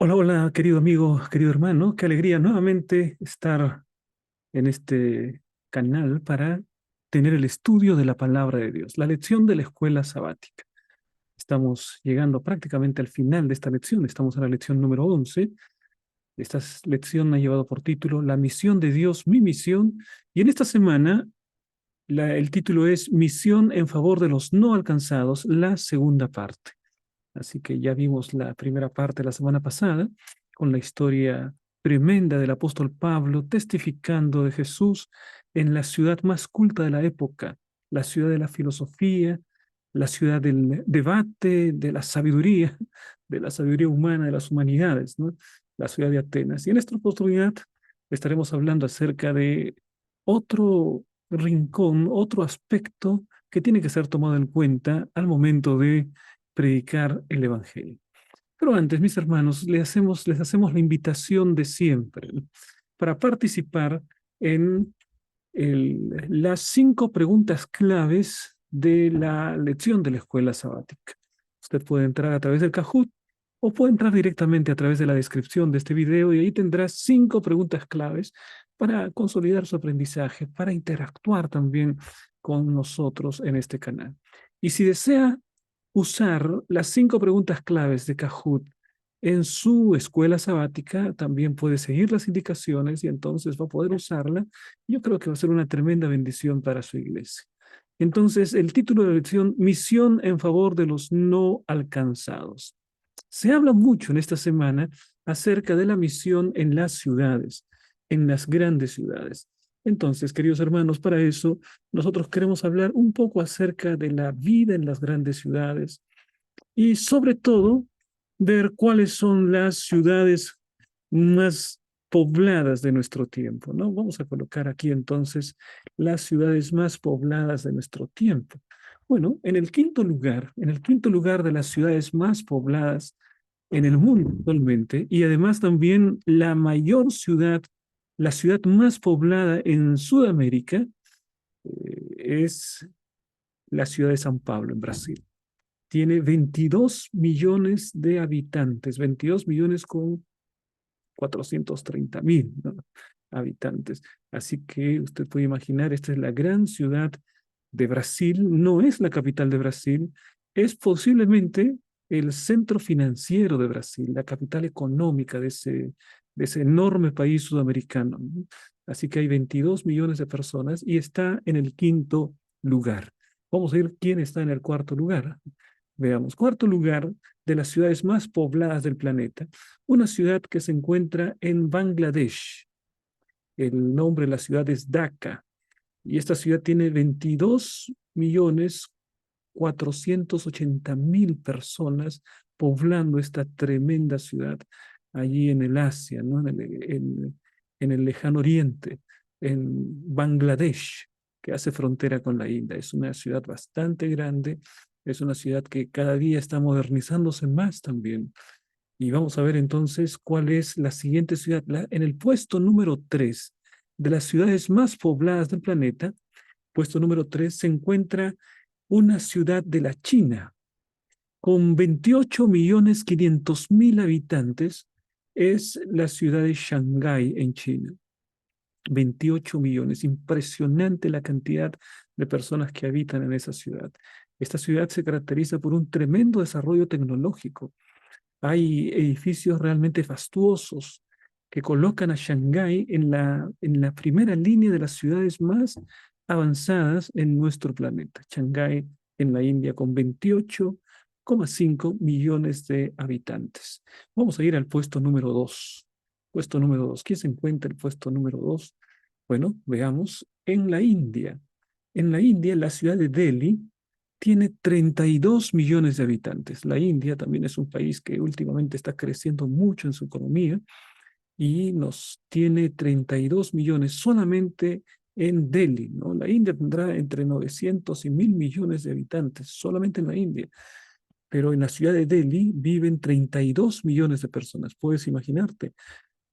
Hola, hola, querido amigo, querido hermano. Qué alegría nuevamente estar en este canal para tener el estudio de la palabra de Dios, la lección de la escuela sabática. Estamos llegando prácticamente al final de esta lección. Estamos en la lección número 11. Esta lección ha llevado por título La misión de Dios, mi misión. Y en esta semana el título es Misión en favor de los no alcanzados, la segunda parte. Así que ya vimos la primera parte la semana pasada con la historia tremenda del apóstol Pablo testificando de Jesús en la ciudad más culta de la época, la ciudad de la filosofía, la ciudad del debate, de la sabiduría humana, de las humanidades, ¿no? La ciudad de Atenas. Y en esta oportunidad estaremos hablando acerca de otro rincón, otro aspecto que tiene que ser tomado en cuenta al momento de predicar el Evangelio. Pero antes, mis hermanos, les hacemos la invitación de siempre, ¿no? Para participar en las 5 preguntas claves de la lección de la escuela sabática. Usted puede entrar a través del Kahoot o puede entrar directamente a través de la descripción de este video y ahí tendrá 5 preguntas claves para consolidar su aprendizaje, para interactuar también con nosotros en este canal. Y si desea usar las 5 preguntas claves de Kahoot en su escuela sabática, también puede seguir las indicaciones y entonces va a poder usarla. Yo creo que va a ser una tremenda bendición para su iglesia. Entonces, el título de la lección, Misión en favor de los no alcanzados. Se habla mucho en esta semana acerca de la misión en las ciudades, en las grandes ciudades. Entonces, queridos hermanos, para eso nosotros queremos hablar un poco acerca de la vida en las grandes ciudades y sobre todo ver cuáles son las ciudades más pobladas de nuestro tiempo, ¿no? Vamos a colocar aquí entonces las ciudades más pobladas de nuestro tiempo. Bueno, en el quinto lugar de las ciudades más pobladas en el mundo actualmente, y además también la mayor ciudad, la ciudad más poblada en Sudamérica, es la ciudad de San Pablo, en Brasil. Tiene 22 millones de habitantes, 22 millones con 430.000, ¿no? Habitantes. Así que usted puede imaginar, esta es la gran ciudad de Brasil, no es la capital de Brasil, es posiblemente el centro financiero de Brasil, la capital económica de ese enorme país sudamericano, ¿no? Así que hay 22 millones de personas y está en el quinto lugar. Vamos a ver quién está en el cuarto lugar. Veamos, cuarto lugar de las ciudades más pobladas del planeta, una ciudad que se encuentra en Bangladesh. El nombre de la ciudad es Dhaka y esta ciudad tiene 22 millones 480.000 personas poblando esta tremenda ciudad allí en el Asia, ¿no? En el lejano oriente, en Bangladesh, que hace frontera con la India. Es una ciudad bastante grande, es una ciudad que cada día está modernizándose más también. Y vamos a ver entonces cuál es la siguiente ciudad. En el puesto número 3 de las ciudades más pobladas del planeta, puesto número 3 se encuentra una ciudad de la China con 28.500.000 habitantes. Es la ciudad de Shanghái en China. 28 millones. Impresionante la cantidad de personas que habitan en esa ciudad. Esta ciudad se caracteriza por un tremendo desarrollo tecnológico. Hay edificios realmente fastuosos que colocan a Shanghái en la primera línea de las ciudades más avanzadas en nuestro planeta. Shanghái en la India con 28,5 millones de habitantes. Vamos a ir al puesto número 2. Puesto número 2. ¿Quién se encuentra en el puesto número 2? Bueno, veamos. En la India. En la India, la ciudad de Delhi tiene 32 millones de habitantes. La India también es un país que últimamente está creciendo mucho en su economía y nos tiene 32 millones solamente en Delhi, ¿no? La India tendrá entre 900 y 1.000 millones de habitantes, solamente en la India. Pero en la ciudad de Delhi viven 32 millones de personas. Puedes imaginarte,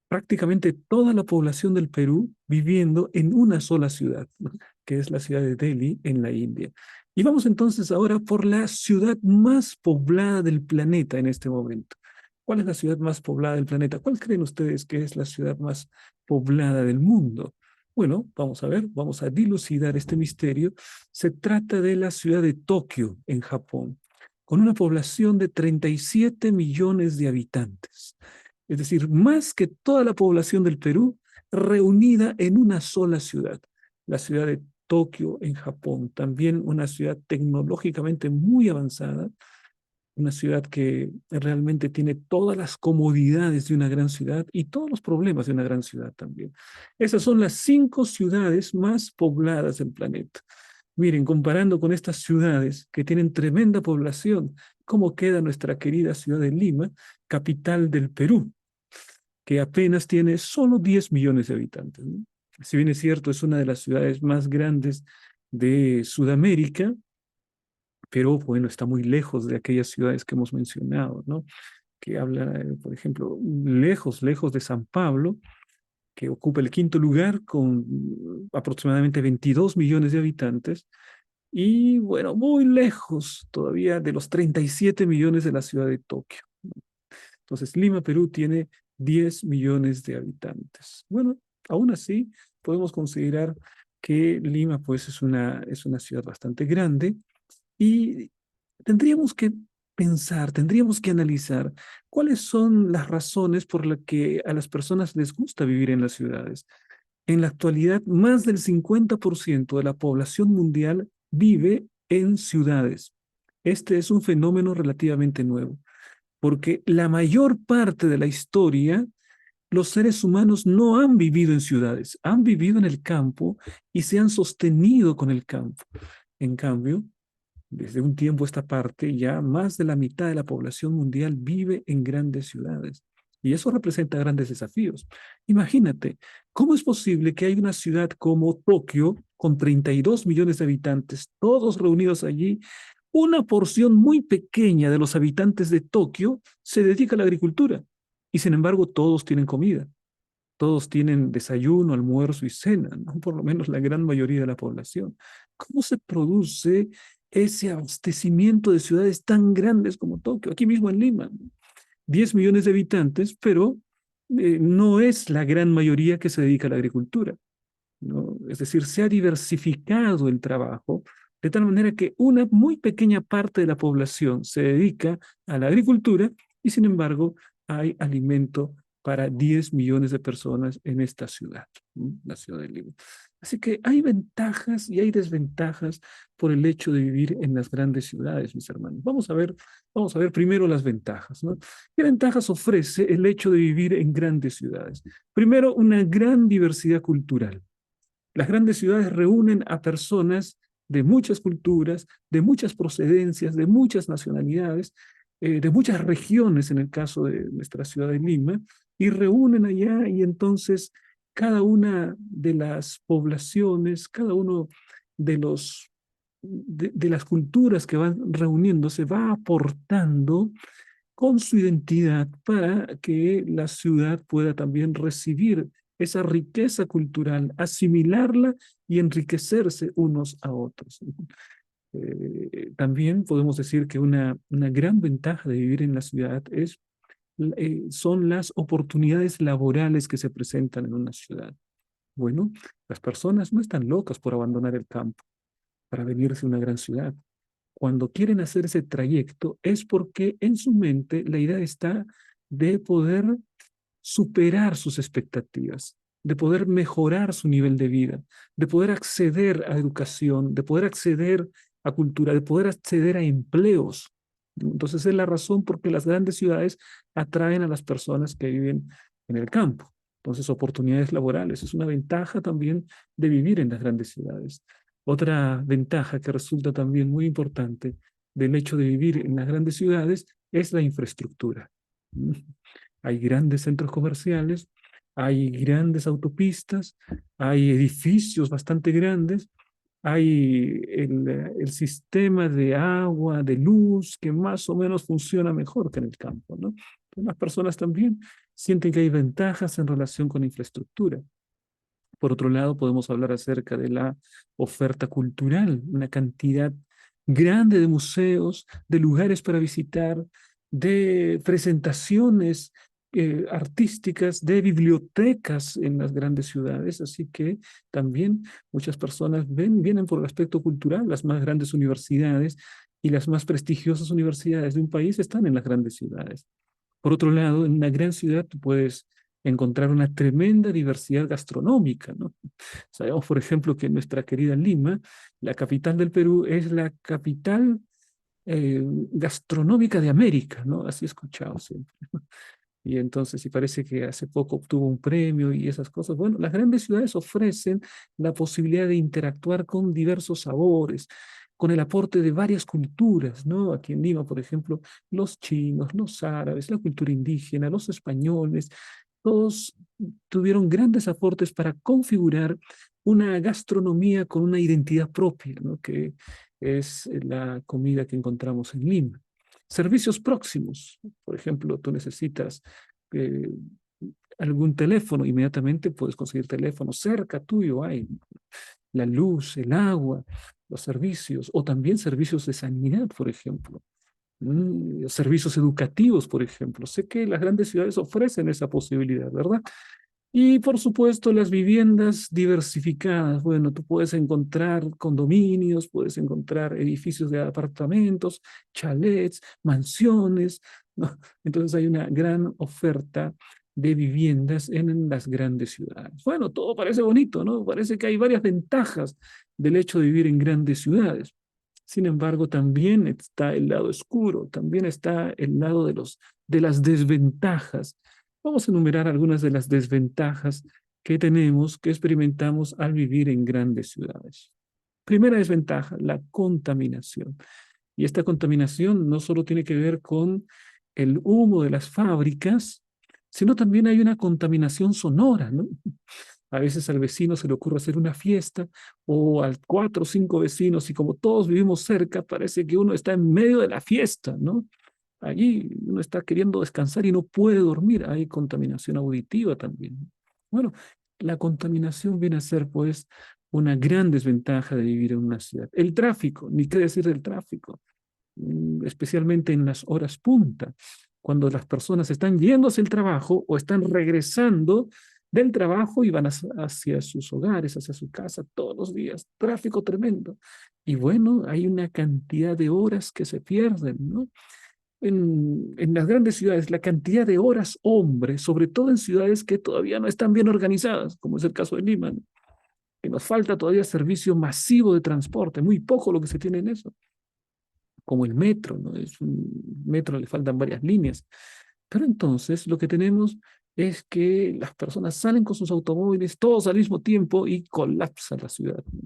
prácticamente toda la población del Perú viviendo en una sola ciudad, ¿no? Que es la ciudad de Delhi en la India. Y vamos entonces ahora por la ciudad más poblada del planeta en este momento. ¿Cuál es la ciudad más poblada del planeta? ¿Cuál creen ustedes que es la ciudad más poblada del mundo? Bueno, vamos a ver, vamos a dilucidar este misterio. Se trata de la ciudad de Tokio, en Japón, con una población de 37 millones de habitantes. Es decir, más que toda la población del Perú reunida en una sola ciudad, la ciudad de Tokio, en Japón. También una ciudad tecnológicamente muy avanzada, una ciudad que realmente tiene todas las comodidades de una gran ciudad y todos los problemas de una gran ciudad también. Esas son las 5 ciudades más pobladas del planeta. Miren, comparando con estas ciudades que tienen tremenda población, ¿cómo queda nuestra querida ciudad de Lima, capital del Perú, que apenas tiene solo 10 millones de habitantes, ¿no? Si bien es cierto, es una de las ciudades más grandes de Sudamérica, pero bueno, está muy lejos de aquellas ciudades que hemos mencionado, ¿no? Que habla, por ejemplo, lejos, lejos de San Pablo, que ocupa el quinto lugar con aproximadamente 22 millones de habitantes, y bueno, muy lejos todavía de los 37 millones de la ciudad de Tokio. Entonces, Lima, Perú, tiene 10 millones de habitantes. Bueno, aún así, podemos considerar que Lima, pues, es una ciudad bastante grande y tendríamos que pensar, tendríamos que analizar cuáles son las razones por las que a las personas les gusta vivir en las ciudades. En la actualidad, más del 50% de la población mundial vive en ciudades. Este es un fenómeno relativamente nuevo, porque la mayor parte de la historia, los seres humanos no han vivido en ciudades, han vivido en el campo y se han sostenido con el campo. En cambio, desde un tiempo a esta parte, ya más de la mitad de la población mundial vive en grandes ciudades. Y eso representa grandes desafíos. Imagínate, ¿cómo es posible que hay una ciudad como Tokio, con 32 millones de habitantes, todos reunidos allí? Una porción muy pequeña de los habitantes de Tokio se dedica a la agricultura. Y sin embargo, todos tienen comida. Todos tienen desayuno, almuerzo y cena, ¿no? Por lo menos la gran mayoría de la población. ¿Cómo se produce ese abastecimiento de ciudades tan grandes como Tokio? Aquí mismo en Lima, 10 millones de habitantes, pero no es la gran mayoría que se dedica a la agricultura, ¿no? Es decir, se ha diversificado el trabajo de tal manera que una muy pequeña parte de la población se dedica a la agricultura y sin embargo hay alimento para 10 millones de personas en esta ciudad, ¿no? La ciudad de Lima. Así que hay ventajas y hay desventajas por el hecho de vivir en las grandes ciudades, mis hermanos. Vamos a ver primero las ventajas, ¿no? ¿Qué ventajas ofrece el hecho de vivir en grandes ciudades? Primero, una gran diversidad cultural. Las grandes ciudades reúnen a personas de muchas culturas, de muchas procedencias, de muchas nacionalidades, de muchas regiones, en el caso de nuestra ciudad de Lima, y reúnen allá y entonces cada una de las poblaciones, cada uno de de las culturas que van reuniéndose va aportando con su identidad para que la ciudad pueda también recibir esa riqueza cultural, asimilarla y enriquecerse unos a otros. También podemos decir que una gran ventaja de vivir en la ciudad son las oportunidades laborales que se presentan en una ciudad. Bueno, las personas no están locas por abandonar el campo para venirse a una gran ciudad. Cuando quieren hacer ese trayecto es porque en su mente la idea está de poder superar sus expectativas, de poder mejorar su nivel de vida, de poder acceder a educación, de poder acceder a cultura, de poder acceder a empleos. Entonces es la razón por qué las grandes ciudades atraen a las personas que viven en el campo. Entonces, oportunidades laborales es una ventaja también de vivir en las grandes ciudades. Otra ventaja que resulta también muy importante del hecho de vivir en las grandes ciudades es la infraestructura. Hay grandes centros comerciales, hay grandes autopistas, hay edificios bastante grandes, hay el sistema de agua, de luz, que más o menos funciona mejor que en el campo, ¿no? Las personas también sienten que hay ventajas en relación con la infraestructura. Por otro lado, podemos hablar acerca de la oferta cultural, una cantidad grande de museos, de lugares para visitar, de presentaciones artísticas, de bibliotecas en las grandes ciudades, así que también muchas personas vienen por el aspecto cultural. Las más grandes universidades y las más prestigiosas universidades de un país están en las grandes ciudades. Por otro lado, en una gran ciudad tú puedes encontrar una tremenda diversidad gastronómica, ¿no? Sabemos, por ejemplo, que nuestra querida Lima, la capital del Perú, es la capital gastronómica de América, ¿no? Así he escuchado siempre. Y entonces, y parece que hace poco obtuvo un premio y esas cosas. Bueno, las grandes ciudades ofrecen la posibilidad de interactuar con diversos sabores, con el aporte de varias culturas, ¿no? Aquí en Lima, por ejemplo, los chinos, los árabes, la cultura indígena, los españoles, todos tuvieron grandes aportes para configurar una gastronomía con una identidad propia, ¿no? Que es la comida que encontramos en Lima. Servicios próximos, por ejemplo, tú necesitas eh, algún teléfono, inmediatamente puedes conseguir teléfono cerca tuyo, hay la luz, el agua, los servicios, o también servicios de sanidad, por ejemplo, servicios educativos, por ejemplo. Sé que las grandes ciudades ofrecen esa posibilidad, ¿verdad? Y por supuesto, las viviendas diversificadas. Bueno, tú puedes encontrar condominios, puedes encontrar edificios de apartamentos, chalets, mansiones, ¿no? Entonces hay una gran oferta de viviendas en las grandes ciudades. Bueno, todo parece bonito, ¿no? Parece que hay varias ventajas del hecho de vivir en grandes ciudades. Sin embargo, también está el lado oscuro, también está el lado de las desventajas. Vamos a enumerar algunas de las desventajas que tenemos, que experimentamos al vivir en grandes ciudades. Primera desventaja, la contaminación. Y esta contaminación no solo tiene que ver con el humo de las fábricas, sino también hay una contaminación sonora, ¿no? A veces al vecino se le ocurre hacer una fiesta o a cuatro o cinco vecinos y como todos vivimos cerca, parece que uno está en medio de la fiesta, ¿no? Allí uno está queriendo descansar y no puede dormir. Hay contaminación auditiva también. Bueno, la contaminación viene a ser pues una gran desventaja de vivir en una ciudad. El tráfico, ni qué decir del tráfico, especialmente en las horas punta, cuando las personas están yendo hacia el trabajo o están regresando del trabajo y van hacia sus hogares, hacia su casa todos los días. Tráfico tremendo. Y bueno, hay una cantidad de horas que se pierden, ¿no? En las grandes ciudades, la cantidad de horas hombre, sobre todo en ciudades que todavía no están bien organizadas, como es el caso de Lima, ¿no? Que nos falta todavía servicio masivo de transporte, muy poco lo que se tiene en eso, como el metro, ¿no? Es un metro, le faltan varias líneas. Pero entonces lo que tenemos es que las personas salen con sus automóviles todos al mismo tiempo y colapsa la ciudad, ¿no?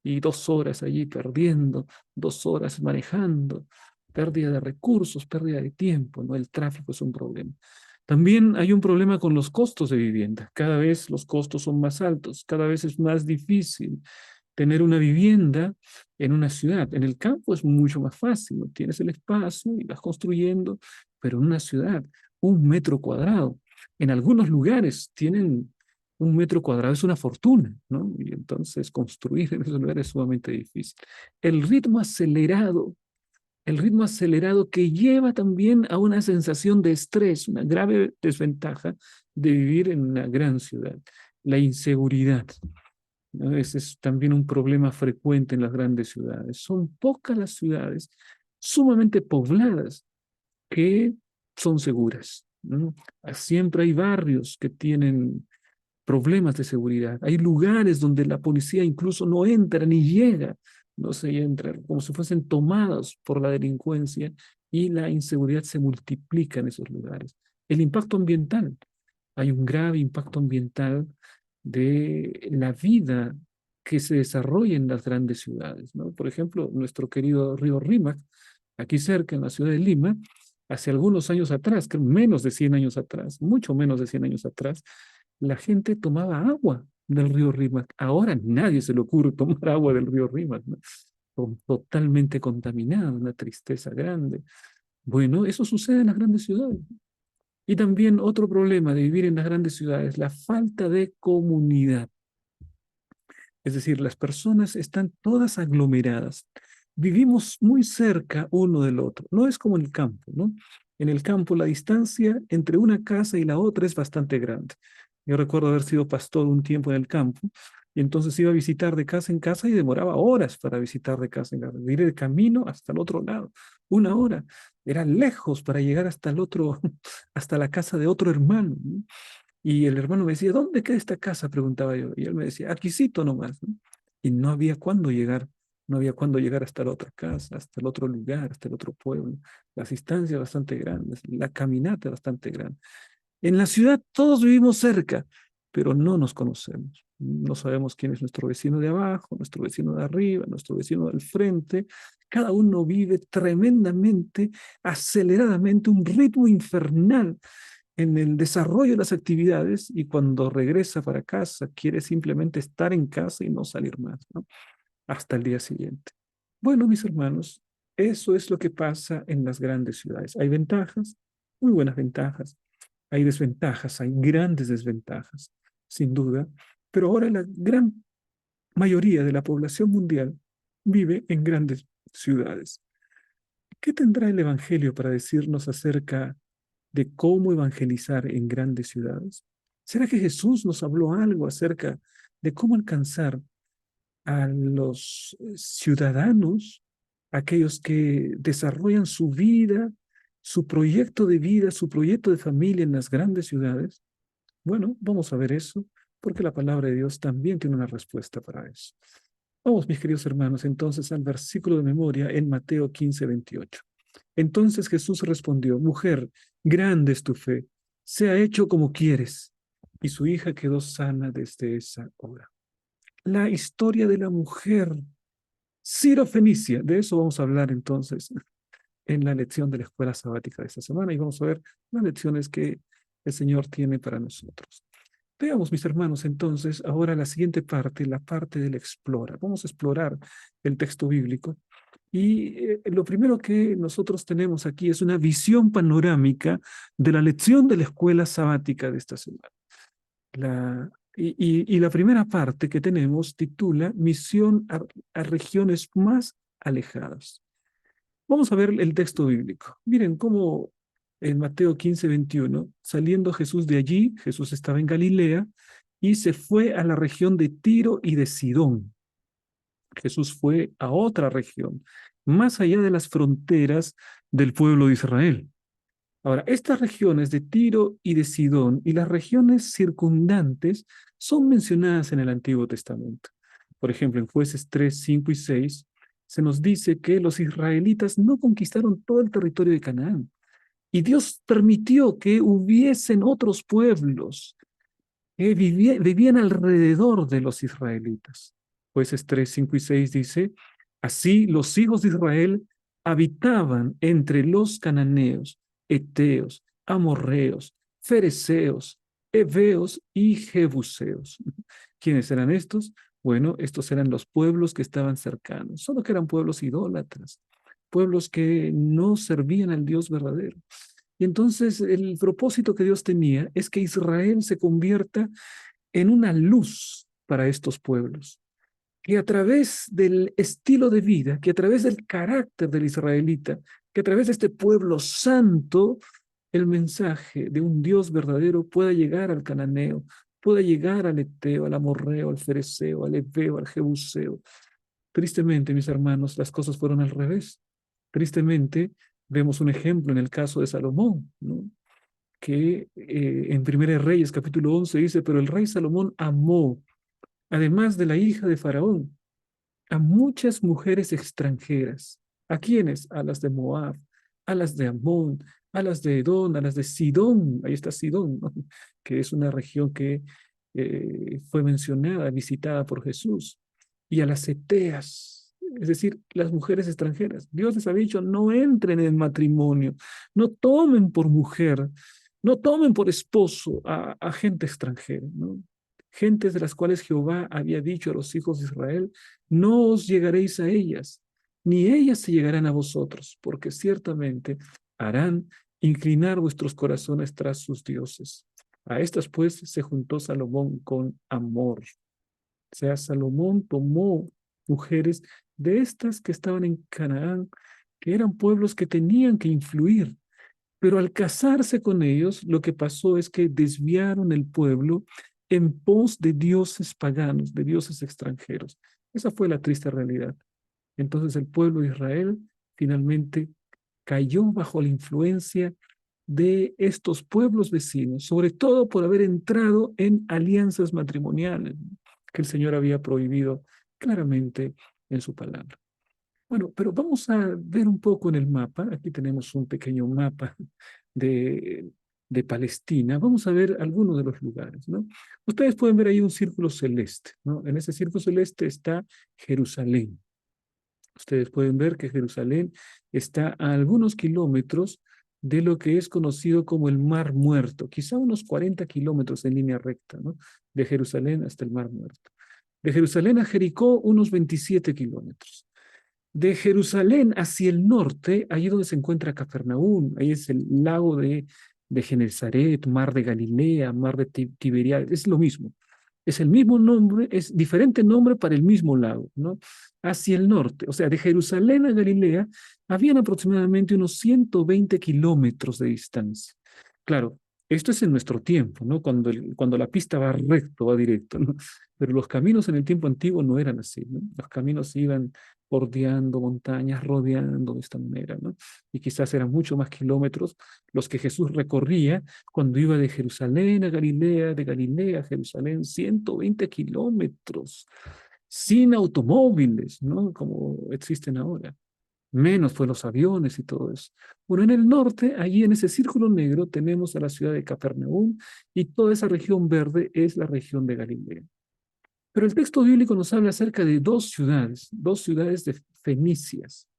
Y 2 horas allí perdiendo, 2 horas manejando, pérdida de recursos, pérdida de tiempo, ¿no? El tráfico es un problema. También hay un problema con los costos de vivienda. Cada vez los costos son más altos, cada vez es más difícil tener una vivienda en una ciudad. En el campo es mucho más fácil, ¿no? Tienes el espacio y vas construyendo, pero en una ciudad, 1 metro cuadrado. En algunos lugares tienen 1 metro cuadrado, es una fortuna, ¿no? Y entonces construir en esos lugares es sumamente difícil. El ritmo acelerado, el ritmo acelerado que lleva también a una sensación de estrés, una grave desventaja de vivir en una gran ciudad. La inseguridad, ¿no? Ese es también un problema frecuente en las grandes ciudades. Son pocas las ciudades sumamente pobladas que son seguras, ¿no? Siempre hay barrios que tienen problemas de seguridad. Hay lugares donde la policía incluso no entra ni llega, no se entra, como si fuesen tomados por la delincuencia y la inseguridad se multiplica en esos lugares. El impacto ambiental. Hay un grave impacto ambiental de la vida que se desarrolla en las grandes ciudades, ¿no? Por ejemplo, nuestro querido río Rímac, aquí cerca en la ciudad de Lima, hace algunos años atrás, creo menos de 100 años atrás, mucho menos de 100 años atrás, la gente tomaba agua del río Rímac. Ahora nadie se le ocurre tomar agua del río Rímac, ¿no? Totalmente contaminada, una tristeza grande. Bueno, eso sucede en las grandes ciudades. Y también otro problema de vivir en las grandes ciudades, la falta de comunidad. Es decir, las personas están todas aglomeradas. Vivimos muy cerca uno del otro. No es como en el campo, ¿no? En el campo, la distancia entre una casa y la otra es bastante grande. Yo recuerdo haber sido pastor un tiempo en el campo y entonces iba a visitar de casa en casa y demoraba horas para visitar de casa en casa, de ir de camino hasta el otro lado, 1 hora. Era lejos para llegar hasta el otro, hasta la casa de otro hermano, ¿no? Y el hermano me decía, ¿dónde queda esta casa? Preguntaba yo. Y él me decía, aquícito nomás, ¿no? Y no había cuándo llegar, no había cuándo llegar hasta la otra casa, hasta el otro lugar, hasta el otro pueblo. Las distancias bastante grandes, la caminata bastante grande. En la ciudad todos vivimos cerca, pero no nos conocemos. No sabemos quién es nuestro vecino de abajo, nuestro vecino de arriba, nuestro vecino del frente. Cada uno vive tremendamente, aceleradamente, un ritmo infernal en el desarrollo de las actividades y cuando regresa para casa quiere simplemente estar en casa y no salir más, ¿no? Hasta el día siguiente. Bueno, mis hermanos, eso es lo que pasa en las grandes ciudades. Hay ventajas, muy buenas ventajas. Hay desventajas, hay grandes desventajas, sin duda. Pero ahora la gran mayoría de la población mundial vive en grandes ciudades. ¿Qué tendrá el Evangelio para decirnos acerca de cómo evangelizar en grandes ciudades? ¿Será que Jesús nos habló algo acerca de cómo alcanzar a los ciudadanos, aquellos que desarrollan su vida, su proyecto de vida, su proyecto de familia en las grandes ciudades? Bueno, vamos a ver eso, porque la palabra de Dios también tiene una respuesta para eso. Vamos, mis queridos hermanos, entonces al versículo de memoria en Mateo 15:28. Entonces Jesús respondió, mujer, grande es tu fe, sea hecho como quieres. Y su hija quedó sana desde esa hora. La historia de la mujer Ciro-Fenicia, de eso vamos a hablar entonces en la lección de la escuela sabática de esta semana y vamos a ver las lecciones que el Señor tiene para nosotros. Veamos, mis hermanos, entonces, ahora la siguiente parte, la parte del explora. Vamos a explorar el texto bíblico y lo primero que nosotros tenemos aquí es una visión panorámica de la lección de la escuela sabática de esta semana. Y la primera parte que tenemos titula Misión a regiones más alejadas. Vamos a ver el texto bíblico. Miren cómo en Mateo 15:21, saliendo Jesús de allí, Jesús estaba en Galilea y se fue a la región de Tiro y de Sidón. Jesús fue a otra región, más allá de las fronteras del pueblo de Israel. Ahora, estas regiones de Tiro y de Sidón y las regiones circundantes son mencionadas en el Antiguo Testamento. Por ejemplo, en Jueces 3, 5 y 6 se nos dice que los israelitas no conquistaron todo el territorio de Canaán y Dios permitió que hubiesen otros pueblos que vivían alrededor de los israelitas. Jueces 3, 5 y 6 dice, así los hijos de Israel habitaban entre los cananeos, eteos, amorreos, fereceos, heveos y jebuseos. ¿Quiénes eran estos? Bueno, estos eran los pueblos que estaban cercanos, solo que eran pueblos idólatras, pueblos que no servían al Dios verdadero. Y entonces el propósito que Dios tenía es que Israel se convierta en una luz para estos pueblos, que a través del estilo de vida, que a través del carácter del israelita, que a través de este pueblo santo, el mensaje de un Dios verdadero pueda llegar al cananeo, pueda llegar al eteo, al amorreo, al fereceo, al heveo, al jebuseo. Tristemente, mis hermanos, las cosas fueron al revés. Tristemente, vemos un ejemplo en el caso de Salomón, ¿no? Que en Primera Reyes, capítulo 11, dice, pero el rey Salomón amó, además de la hija de Faraón, a muchas mujeres extranjeras. ¿A quiénes? A las de Moab, a las de Amón, a las de Edom, a las de Sidón. Ahí está Sidón, ¿no? Que es una región que fue mencionada, visitada por Jesús. Y a las Eteas, es decir, las mujeres extranjeras. Dios les ha dicho, no entren en matrimonio, no tomen por mujer, no tomen por esposo a gente extranjera, ¿no? Gentes de las cuales Jehová había dicho a los hijos de Israel, no os llegaréis a ellas, ni ellas se llegarán a vosotros, porque ciertamente harán inclinar vuestros corazones tras sus dioses. A estas pues se juntó Salomón con amor. O sea, Salomón tomó mujeres de estas que estaban en Canaán, que eran pueblos que tenían que influir, Pero al casarse con ellos, lo que pasó es que desviaron el pueblo en pos de dioses paganos, de dioses extranjeros. Esa fue la triste realidad. Entonces el pueblo de Israel finalmente cayó bajo la influencia de estos pueblos vecinos, sobre todo por haber entrado en alianzas matrimoniales que el Señor había prohibido claramente en su palabra. Bueno, pero vamos a ver un poco en el mapa. Aquí tenemos un pequeño mapa de, de Palestina. Vamos a ver algunos de los lugares, ¿no? Ustedes pueden ver ahí un círculo celeste, ¿no? En ese círculo celeste está Jerusalén. Ustedes pueden ver que Jerusalén está a algunos kilómetros de lo que es conocido como el Mar Muerto, quizá unos 40 kilómetros en línea recta, ¿no? De Jerusalén hasta el Mar Muerto. De Jerusalén a Jericó, unos 27 kilómetros. De Jerusalén hacia el norte, ahí donde se encuentra Capernaum, ahí es el lago de Genezaret, mar de Galilea, mar de Tiberiades, es lo mismo. Es el mismo nombre, es diferente nombre para el mismo lago, ¿no? Hacia el norte, o sea, de Jerusalén a Galilea, habían aproximadamente unos 120 kilómetros de distancia. Claro, esto es en nuestro tiempo, ¿no? Cuando la pista va recto, va directo, ¿no? Pero los caminos en el tiempo antiguo no eran así, ¿no? Los caminos iban bordeando montañas, rodeando de esta manera, ¿no? Y quizás eran mucho más kilómetros los que Jesús recorría cuando iba de Jerusalén a Galilea, de Galilea a Jerusalén, 120 kilómetros, sin automóviles, ¿no? Como existen ahora. Menos fue los aviones y todo eso. Bueno, en el norte, allí en ese círculo negro, tenemos a la ciudad de Capernaum y toda esa región verde es la región de Galilea. Pero el texto bíblico nos habla acerca de dos ciudades de fenicias,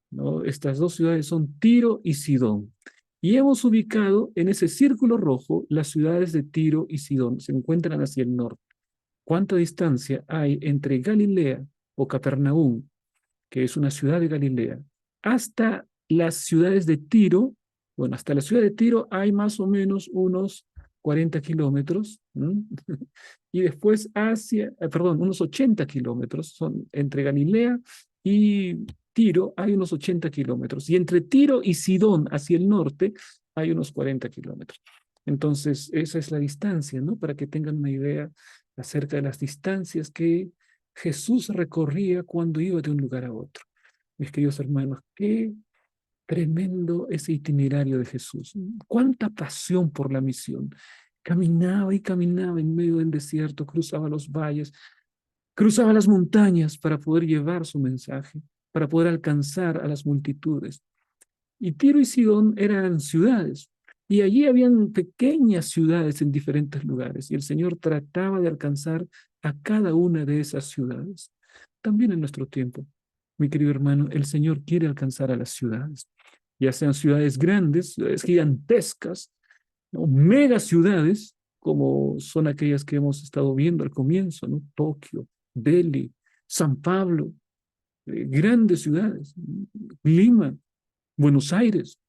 ¿no? Estas dos ciudades son Tiro y Sidón. Y hemos ubicado en ese círculo rojo las ciudades de Tiro y Sidón. Se encuentran hacia el norte. ¿Cuánta distancia hay entre Galilea o Capernaum, que es una ciudad de Galilea, hasta las ciudades de Tiro? Bueno, hasta la ciudad de Tiro hay más o menos unos 40 kilómetros, ¿no? Y después hacia, perdón, unos 80 kilómetros, son entre Galilea y Tiro hay unos 80 kilómetros, y entre Tiro y Sidón hacia el norte hay unos 40 kilómetros. Entonces, esa es la distancia, ¿no? Para que tengan una idea acerca de las distancias que Jesús recorría cuando iba de un lugar a otro. Mis queridos hermanos, qué tremendo ese itinerario de Jesús. Cuánta pasión por la misión. Caminaba y caminaba en medio del desierto, cruzaba los valles, cruzaba las montañas para poder llevar su mensaje, para poder alcanzar a las multitudes. Y Tiro y Sidón eran ciudades, y allí habían pequeñas ciudades en diferentes lugares, y el Señor trataba de alcanzar a cada una de esas ciudades. También en nuestro tiempo, mi querido hermano, el Señor quiere alcanzar a las ciudades, ya sean ciudades grandes, ciudades gigantescas, ¿no? Mega ciudades, como son aquellas que hemos estado viendo al comienzo, ¿no? Tokio, Delhi, San Pablo, grandes ciudades, Lima, Buenos Aires,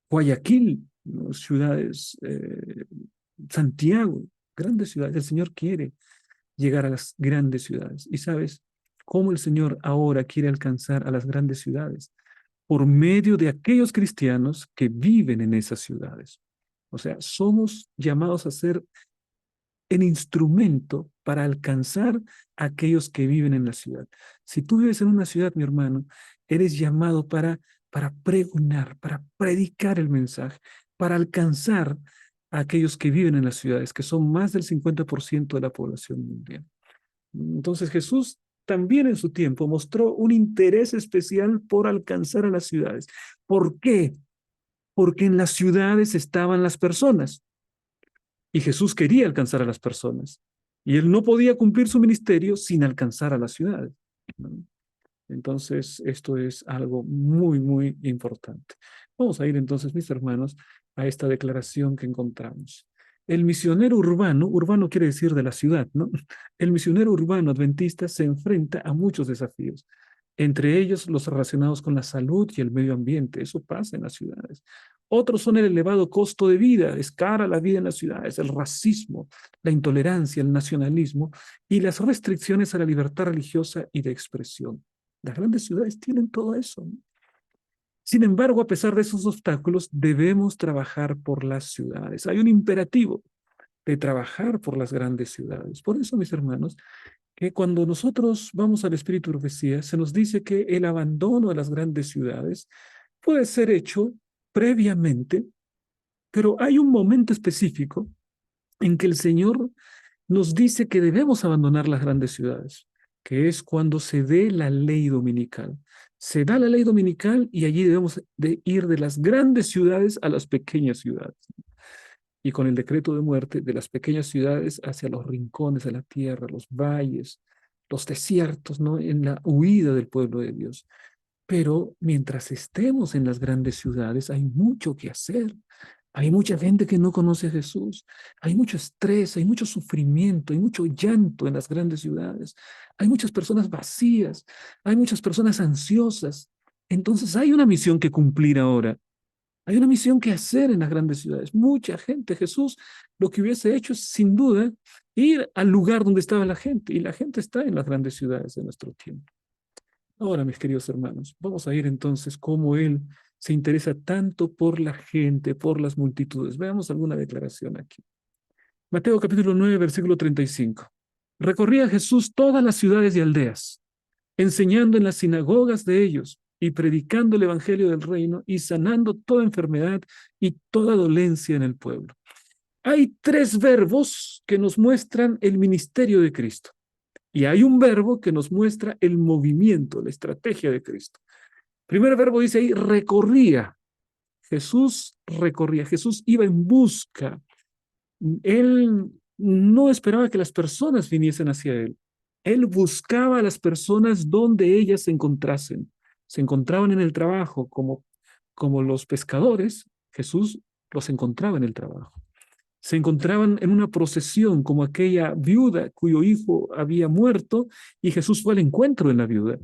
Guayaquil, ¿no? Ciudades, Santiago, grandes ciudades. El Señor quiere llegar a las grandes ciudades. ¿Y sabes cómo el Señor ahora quiere alcanzar a las grandes ciudades? Por medio de aquellos cristianos que viven en esas ciudades. O sea, somos llamados a ser el instrumento para alcanzar a aquellos que viven en la ciudad. Si tú vives en una ciudad, mi hermano, eres llamado para pregonar, para predicar el mensaje, para alcanzar a aquellos que viven en las ciudades, que son más del 50% de la población mundial. Entonces Jesús también en su tiempo mostró un interés especial por alcanzar a las ciudades. ¿Por qué? Porque en las ciudades estaban las personas. Y Jesús quería alcanzar a las personas. Y él no podía cumplir su ministerio sin alcanzar a las ciudades, ¿no? Entonces, esto es algo muy, muy importante. Vamos a ir entonces, mis hermanos, a esta declaración que encontramos. El misionero urbano, urbano quiere decir de la ciudad, ¿no? El misionero urbano adventista se enfrenta a muchos desafíos, entre ellos los relacionados con la salud y el medio ambiente. Eso pasa en las ciudades. Otros son el elevado costo de vida, es cara la vida en las ciudades, el racismo, la intolerancia, el nacionalismo y las restricciones a la libertad religiosa y de expresión. Las grandes ciudades tienen todo eso, ¿no? Sin embargo, a pesar de esos obstáculos, debemos trabajar por las ciudades. Hay un imperativo de trabajar por las grandes ciudades. Por eso, mis hermanos, que cuando nosotros vamos al Espíritu de Profecía, se nos dice que el abandono de las grandes ciudades puede ser hecho previamente, pero hay un momento específico en que el Señor nos dice que debemos abandonar las grandes ciudades, que es cuando se dé la ley dominical. Se da la ley dominical y allí debemos de ir de las grandes ciudades a las pequeñas ciudades. Y con el decreto de muerte de las pequeñas ciudades hacia los rincones de la tierra, los valles, los desiertos, ¿no? En la huida del pueblo de Dios. Pero mientras estemos en las grandes ciudades, hay mucho que hacer. Hay mucha gente que no conoce a Jesús. Hay mucho estrés, hay mucho sufrimiento, hay mucho llanto en las grandes ciudades. Hay muchas personas vacías, hay muchas personas ansiosas. Entonces hay una misión que cumplir ahora. Hay una misión que hacer en las grandes ciudades. Mucha gente. Jesús lo que hubiese hecho es, sin duda, ir al lugar donde estaba la gente. Y la gente está en las grandes ciudades de nuestro tiempo. Ahora, mis queridos hermanos, vamos a ir entonces cómo Él se interesa tanto por la gente, por las multitudes. Veamos alguna declaración aquí. Mateo capítulo 9, versículo 35. Recorría Jesús todas las ciudades y aldeas, enseñando en las sinagogas de ellos y predicando el evangelio del reino y sanando toda enfermedad y toda dolencia en el pueblo. Hay tres verbos que nos muestran el ministerio de Cristo. Y hay un verbo que nos muestra el movimiento, la estrategia de Cristo. Primer verbo dice ahí, recorría. Jesús recorría, Jesús iba en busca. Él no esperaba que las personas viniesen hacia él. Él buscaba a las personas donde ellas se encontrasen. Se encontraban en el trabajo como los pescadores. Jesús los encontraba en el trabajo. Se encontraban en una procesión como aquella viuda cuyo hijo había muerto y Jesús fue al encuentro de la viuda.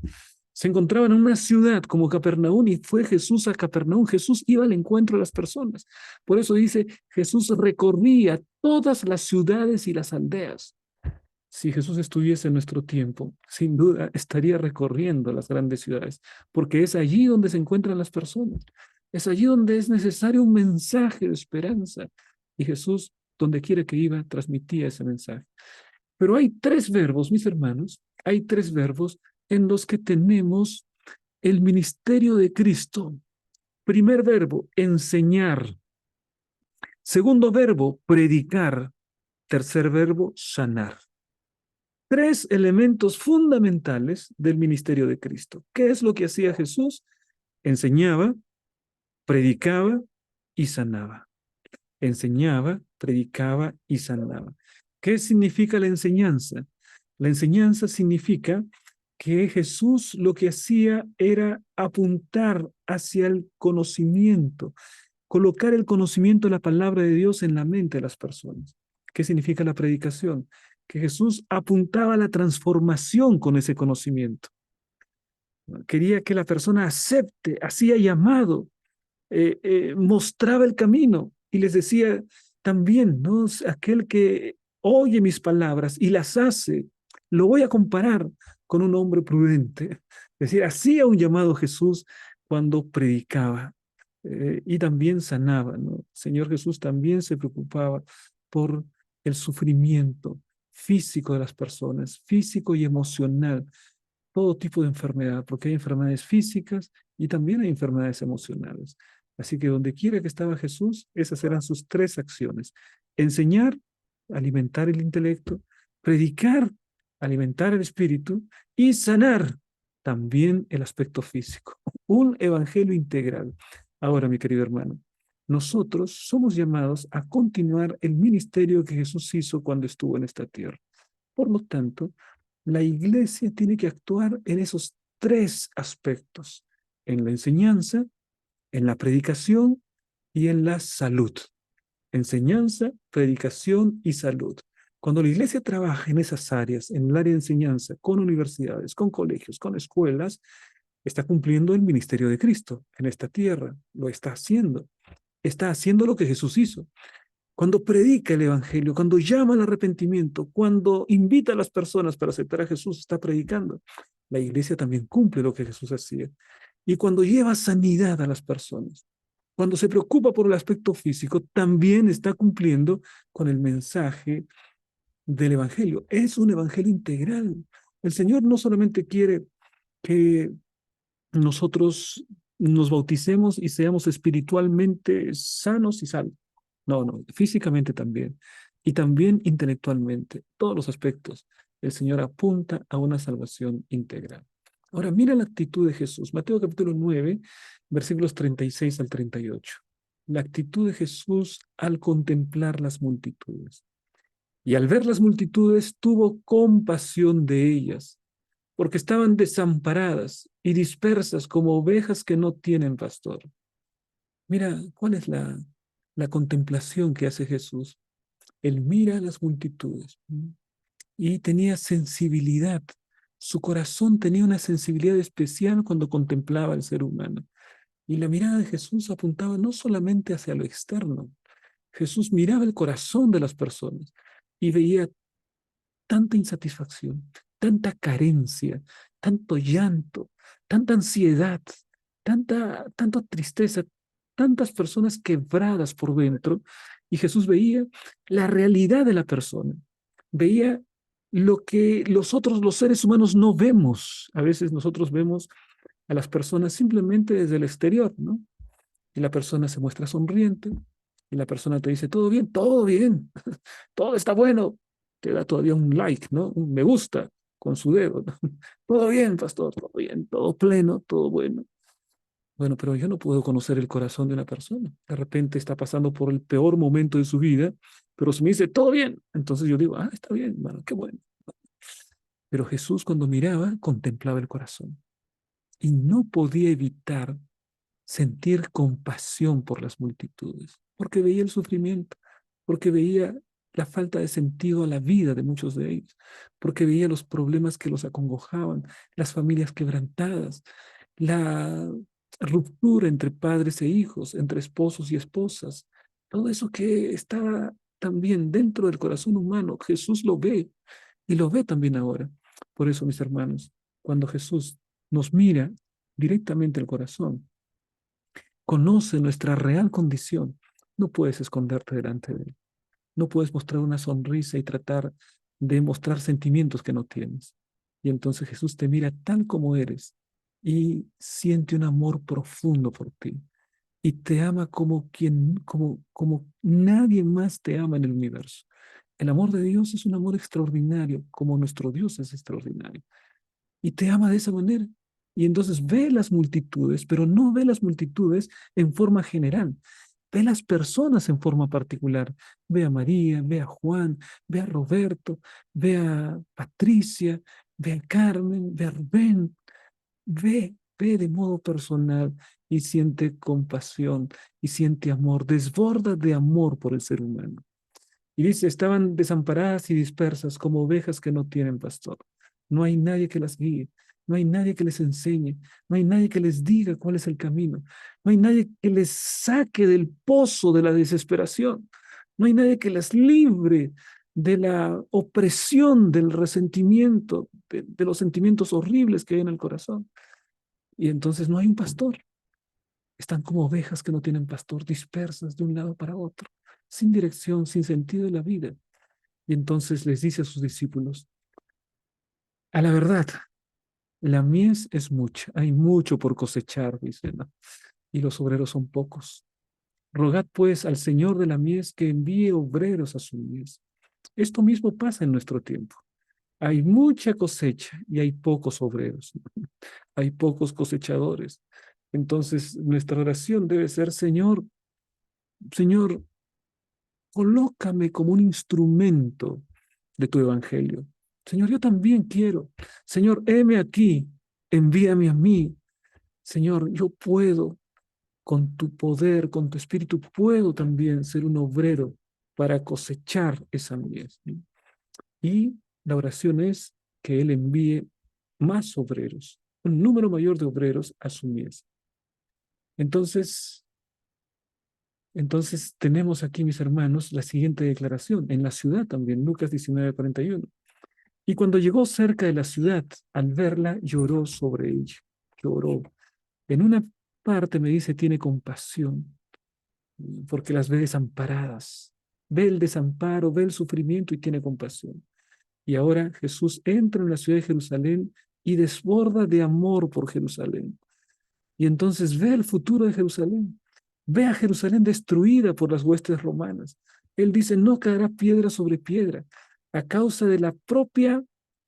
Se encontraban en una ciudad como Capernaum y fue Jesús a Capernaum. Jesús iba al encuentro de las personas. Por eso dice, Jesús recorría todas las ciudades y las aldeas. Si Jesús estuviese en nuestro tiempo, sin duda estaría recorriendo las grandes ciudades, porque es allí donde se encuentran las personas. Es allí donde es necesario un mensaje de esperanza. Y Jesús, donde quiera que iba, transmitía ese mensaje. Pero hay tres verbos, mis hermanos, hay tres verbos en los que tenemos el ministerio de Cristo. Primer verbo, enseñar. Segundo verbo, predicar. Tercer verbo, sanar. Tres elementos fundamentales del ministerio de Cristo. ¿Qué es lo que hacía Jesús? Enseñaba, predicaba y sanaba. Enseñaba, predicaba y sanaba. ¿Qué significa la enseñanza? La enseñanza significa que Jesús lo que hacía era apuntar hacia el conocimiento, colocar el conocimiento de la palabra de Dios en la mente de las personas. ¿Qué significa la predicación? Que Jesús apuntaba a la transformación con ese conocimiento. Quería que la persona acepte, hacía llamado, mostraba el camino y les decía también, ¿no? Aquel que oye mis palabras y las hace, lo voy a comparar con un hombre prudente. Es decir, hacía un llamado Jesús cuando predicaba y también sanaba, ¿no? Señor Jesús también se preocupaba por el sufrimiento físico de las personas, físico y emocional, todo tipo de enfermedad, porque hay enfermedades físicas y también hay enfermedades emocionales. Así que donde quiera que estaba Jesús, esas eran sus tres acciones. Enseñar, alimentar el intelecto, predicar, alimentar el espíritu y sanar también el aspecto físico. Un evangelio integral. Ahora, mi querido hermano, nosotros somos llamados a continuar el ministerio que Jesús hizo cuando estuvo en esta tierra. Por lo tanto, la iglesia tiene que actuar en esos tres aspectos, en la enseñanza, en la predicación y en la salud. Enseñanza, predicación y salud. Cuando la iglesia trabaja en esas áreas, en el área de enseñanza, con universidades, con colegios, con escuelas, está cumpliendo el ministerio de Cristo en esta tierra, lo está haciendo lo que Jesús hizo. Cuando predica el evangelio, cuando llama al arrepentimiento, cuando invita a las personas para aceptar a Jesús, está predicando. La iglesia también cumple lo que Jesús hacía. Y cuando lleva sanidad a las personas, cuando se preocupa por el aspecto físico, también está cumpliendo con el mensaje del Evangelio. Es un Evangelio integral. El Señor no solamente quiere que nosotros nos bauticemos y seamos espiritualmente sanos y salvos. No, no, físicamente también. Y también intelectualmente, todos los aspectos. El Señor apunta a una salvación integral. Ahora, mira la actitud de Jesús. Mateo capítulo 9, versículos 36 al 38. La actitud de Jesús al contemplar las multitudes. Y al ver las multitudes, tuvo compasión de ellas porque estaban desamparadas y dispersas como ovejas que no tienen pastor. Mira, ¿cuál es la contemplación que hace Jesús? Él mira a las multitudes y tenía sensibilidad. Su corazón tenía una sensibilidad especial cuando contemplaba al ser humano. Y la mirada de Jesús apuntaba no solamente hacia lo externo. Jesús miraba el corazón de las personas y veía tanta insatisfacción, tanta carencia, tanto llanto, tanta ansiedad, tanta tristeza, tantas personas quebradas por dentro. Y Jesús veía la realidad de la persona, veía lo que los seres humanos, no vemos. A veces nosotros vemos a las personas simplemente desde el exterior, ¿no? Y la persona se muestra sonriente, y la persona te dice, todo bien, todo está bueno, te da todavía un like, ¿no? Un me gusta con su dedo, ¿no? Todo bien, pastor, todo bien, todo pleno, todo bueno. Bueno, pero yo no puedo conocer el corazón de una persona. De repente está pasando por el peor momento de su vida, pero si me dice, todo bien, entonces yo digo, está bien, bueno, qué bueno. Pero Jesús cuando miraba, contemplaba el corazón y no podía evitar sentir compasión por las multitudes, porque veía el sufrimiento, porque veía la falta de sentido a la vida de muchos de ellos, porque veía los problemas que los acongojaban, las familias quebrantadas, la ruptura entre padres e hijos, entre esposos y esposas, todo eso que estaba también dentro del corazón humano. Jesús lo ve y lo ve también ahora. Por eso, mis hermanos, cuando Jesús nos mira directamente al corazón, conoce nuestra real condición, no puedes esconderte delante de él. No puedes mostrar una sonrisa y tratar de mostrar sentimientos que no tienes. Y entonces Jesús te mira tal como eres y siente un amor profundo por ti y te ama como nadie más te ama en el universo. El amor de Dios es un amor extraordinario, como nuestro Dios es extraordinario y te ama de esa manera. Y entonces ve las multitudes, pero no ve las multitudes en forma general. Ve las personas en forma particular. Ve a María, ve a Juan, ve a Roberto, ve a Patricia, ve a Carmen, ve a Rubén. Ve de modo personal y siente compasión y siente amor, desborda de amor por el ser humano. Y dice, estaban desamparadas y dispersas como ovejas que no tienen pastor. No hay nadie que las guíe, no hay nadie que les enseñe, no hay nadie que les diga cuál es el camino, no hay nadie que les saque del pozo de la desesperación, no hay nadie que las libre de la opresión, del resentimiento, de los sentimientos horribles que hay en el corazón. Y entonces no hay un pastor. Están como ovejas que no tienen pastor, dispersas de un lado para otro, sin dirección, sin sentido de la vida. Y entonces les dice a sus discípulos, a la verdad, la mies es mucha, hay mucho por cosechar, dice, ¿no? Y los obreros son pocos. Rogad pues al Señor de la mies que envíe obreros a su mies. Esto mismo pasa en nuestro tiempo. Hay mucha cosecha y hay pocos obreros, hay pocos cosechadores. Entonces nuestra oración debe ser, Señor, Señor, colócame como un instrumento de tu evangelio. Señor, yo también quiero. Señor, heme aquí, envíame a mí. Señor, yo puedo, con tu poder, con tu espíritu, puedo también ser un obrero para cosechar esa mies. Y la oración es que Él envíe más obreros, un número mayor de obreros a su mies. Entonces, entonces tenemos aquí, mis hermanos, la siguiente declaración, en la ciudad también, Lucas 19:41. Y cuando llegó cerca de la ciudad, al verla, lloró sobre ella. Lloró. En una parte me dice, tiene compasión, porque las ve desamparadas. Ve el desamparo, ve el sufrimiento y tiene compasión. Y ahora Jesús entra en la ciudad de Jerusalén y desborda de amor por Jerusalén. Y entonces ve el futuro de Jerusalén. Ve a Jerusalén destruida por las huestes romanas. Él dice, no caerá piedra sobre piedra a causa de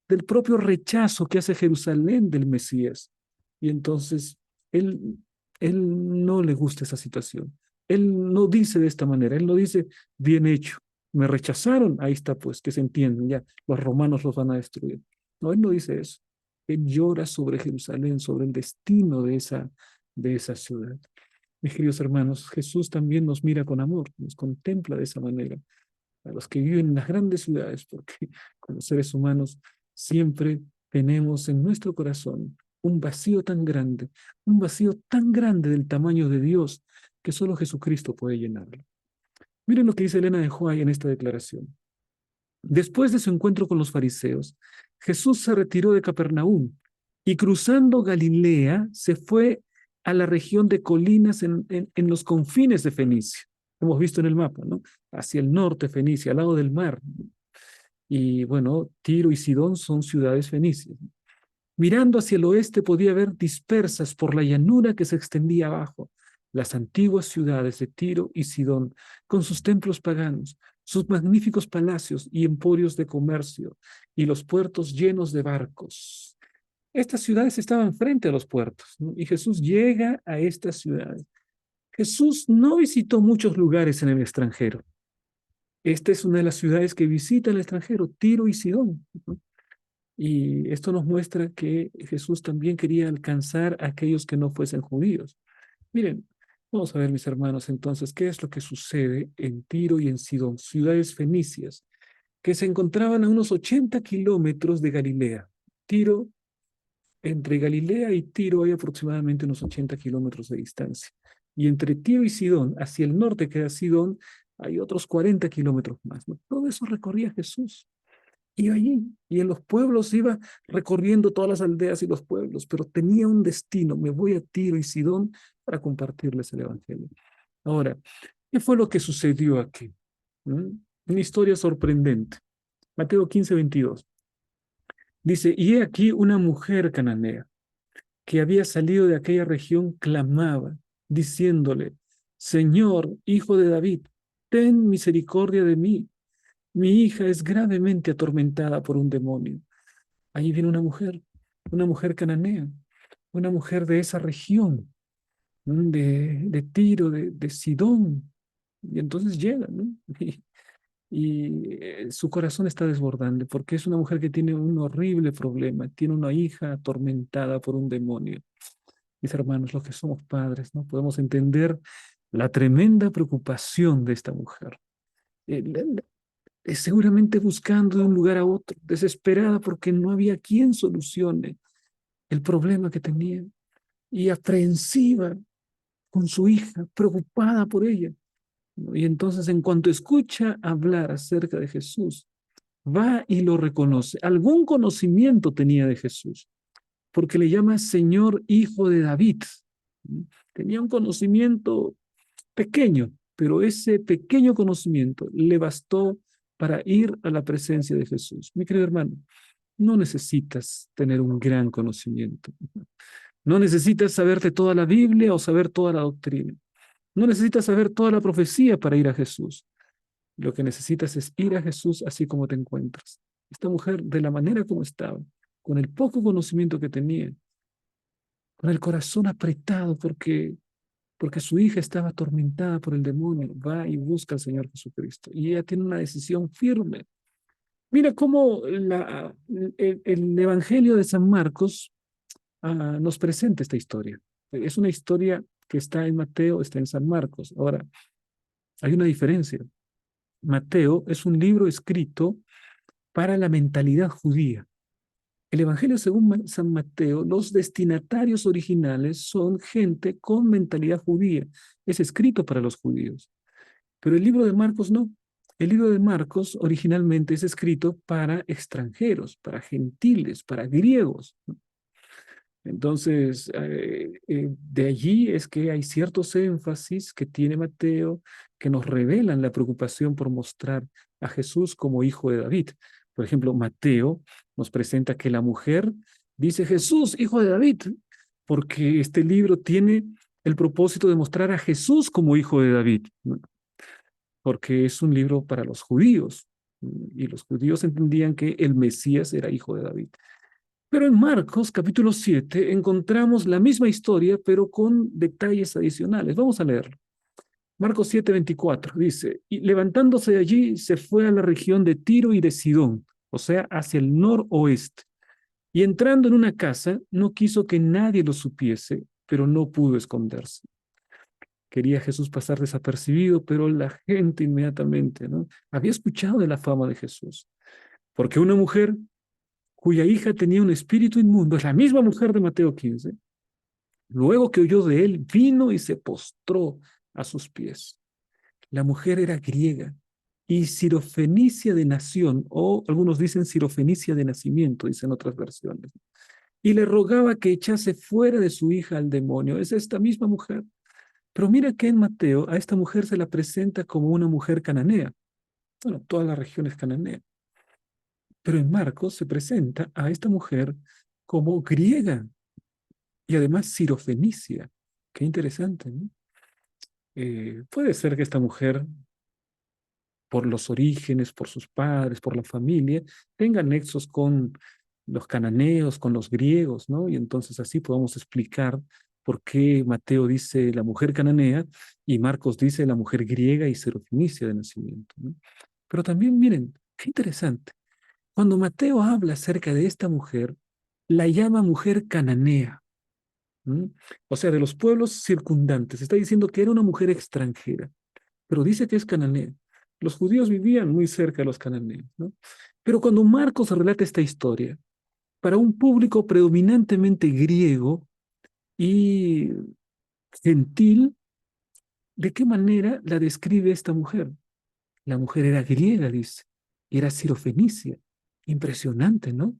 del propio rechazo que hace Jerusalén del Mesías. Y entonces él, él no le gusta esa situación. Él no dice de esta manera, él no dice, bien hecho, me rechazaron, ahí está pues, que se entienden ya, los romanos los van a destruir. No, él no dice eso. Él llora sobre Jerusalén, sobre el destino de esa ciudad. Mis queridos hermanos, Jesús también nos mira con amor, nos contempla de esa manera. A los que viven en las grandes ciudades, porque como seres humanos siempre tenemos en nuestro corazón un vacío tan grande del tamaño de Dios, que solo Jesucristo puede llenarlo. Miren lo que dice Elena de White en esta declaración. Después de su encuentro con los fariseos, Jesús se retiró de Capernaum y cruzando Galilea se fue a la región de colinas en los confines de Fenicia. Hemos visto en el mapa, ¿no? Hacia el norte, Fenicia, al lado del mar. Y bueno, Tiro y Sidón son ciudades fenicias. Mirando hacia el oeste podía ver dispersas por la llanura que se extendía abajo las antiguas ciudades de Tiro y Sidón, con sus templos paganos, sus magníficos palacios y emporios de comercio, y los puertos llenos de barcos. Estas ciudades estaban frente a los puertos, ¿no? Y Jesús llega a estas ciudades. Jesús no visitó muchos lugares en el extranjero. Esta es una de las ciudades que visita el extranjero, Tiro y Sidón, ¿no? Y esto nos muestra que Jesús también quería alcanzar a aquellos que no fuesen judíos. Miren, vamos a ver, mis hermanos, entonces, qué es lo que sucede en Tiro y en Sidón, ciudades fenicias, que se encontraban a unos 80 kilómetros de Galilea. Tiro, entre Galilea y Tiro hay aproximadamente unos 80 kilómetros de distancia. Y entre Tiro y Sidón, hacia el norte queda Sidón, hay otros 40 kilómetros más, ¿no? Todo eso recorría Jesús. Iba allí y en los pueblos iba recorriendo todas las aldeas y los pueblos, pero tenía un destino. Me voy a Tiro y Sidón para compartirles el Evangelio. Ahora, ¿qué fue lo que sucedió aquí? ¿Mm? Una historia sorprendente. Mateo 15:22. Dice, y he aquí una mujer cananea que había salido de aquella región clamaba, diciéndole, Señor, hijo de David, ten misericordia de mí. Mi hija es gravemente atormentada por un demonio. Ahí viene una mujer cananea, una mujer de esa región, de Tiro, de Sidón. Y entonces llega, ¿no? Y su corazón está desbordante porque es una mujer que tiene un horrible problema, tiene una hija atormentada por un demonio. Mis hermanos, los que somos padres, ¿no? Podemos entender la tremenda preocupación de esta mujer. Seguramente buscando de un lugar a otro, desesperada porque no había quien solucione el problema que tenía y aprehensiva con su hija, preocupada por ella, ¿no? Y entonces en cuanto escucha hablar acerca de Jesús, va y lo reconoce. Algún conocimiento tenía de Jesús, porque le llama Señor Hijo de David. Tenía un conocimiento pequeño, pero ese pequeño conocimiento le bastó para ir a la presencia de Jesús. Mi querido hermano, no necesitas tener un gran conocimiento. No necesitas saberte toda la Biblia o saber toda la doctrina. No necesitas saber toda la profecía para ir a Jesús. Lo que necesitas es ir a Jesús así como te encuentras. Esta mujer, de la manera como estaba, con el poco conocimiento que tenía, con el corazón apretado porque su hija estaba atormentada por el demonio, va y busca al Señor Jesucristo. Y ella tiene una decisión firme. Mira cómo el Evangelio de San Marcos nos presenta esta historia. Es una historia que está en Mateo, está en San Marcos. Ahora, hay una diferencia. Mateo es un libro escrito para la mentalidad judía. El Evangelio según San Mateo, los destinatarios originales son gente con mentalidad judía. Es escrito para los judíos. Pero el libro de Marcos no. El libro de Marcos originalmente es escrito para extranjeros, para gentiles, para griegos, ¿no? Entonces, de allí es que hay ciertos énfasis que tiene Mateo que nos revelan la preocupación por mostrar a Jesús como hijo de David. Por ejemplo, Mateo nos presenta que la mujer dice Jesús, hijo de David, porque este libro tiene el propósito de mostrar a Jesús como hijo de David, ¿no? Porque es un libro para los judíos, y los judíos entendían que el Mesías era hijo de David. Pero en Marcos capítulo 7 encontramos la misma historia, pero con detalles adicionales. Vamos a leerlo. Marcos 7:24 dice, y levantándose de allí se fue a la región de Tiro y de Sidón, o sea, hacia el noroeste. Y entrando en una casa, no quiso que nadie lo supiese, pero no pudo esconderse. Quería Jesús pasar desapercibido, pero la gente inmediatamente, ¿no? Había escuchado de la fama de Jesús, porque una mujer cuya hija tenía un espíritu inmundo, es la misma mujer de Mateo 15, luego que oyó de él, vino y se postró a sus pies. La mujer era griega y sirofenicia de nación, o algunos dicen sirofenicia de nacimiento, dicen otras versiones. Y le rogaba que echase fuera de su hija al demonio. Es esta misma mujer. Pero mira que en Mateo a esta mujer se la presenta como una mujer cananea. Bueno, toda la región es cananea. Pero en Marcos se presenta a esta mujer como griega y además sirofenicia. Qué interesante, ¿no? Puede ser que esta mujer, por los orígenes, por sus padres, por la familia, tenga nexos con los cananeos, con los griegos, ¿no? Y entonces así podemos explicar por qué Mateo dice la mujer cananea y Marcos dice la mujer griega y sirofenicia de nacimiento, ¿no? Pero también miren, qué interesante. Cuando Mateo habla acerca de esta mujer, la llama mujer cananea. ¿Mm? O sea, de los pueblos circundantes. Está diciendo que era una mujer extranjera, pero dice que es cananea. Los judíos vivían muy cerca de los cananeos, ¿no? Pero cuando Marcos relata esta historia, para un público predominantemente griego y gentil, ¿de qué manera la describe esta mujer? La mujer era griega, dice, era sirofenicia. Impresionante, ¿no?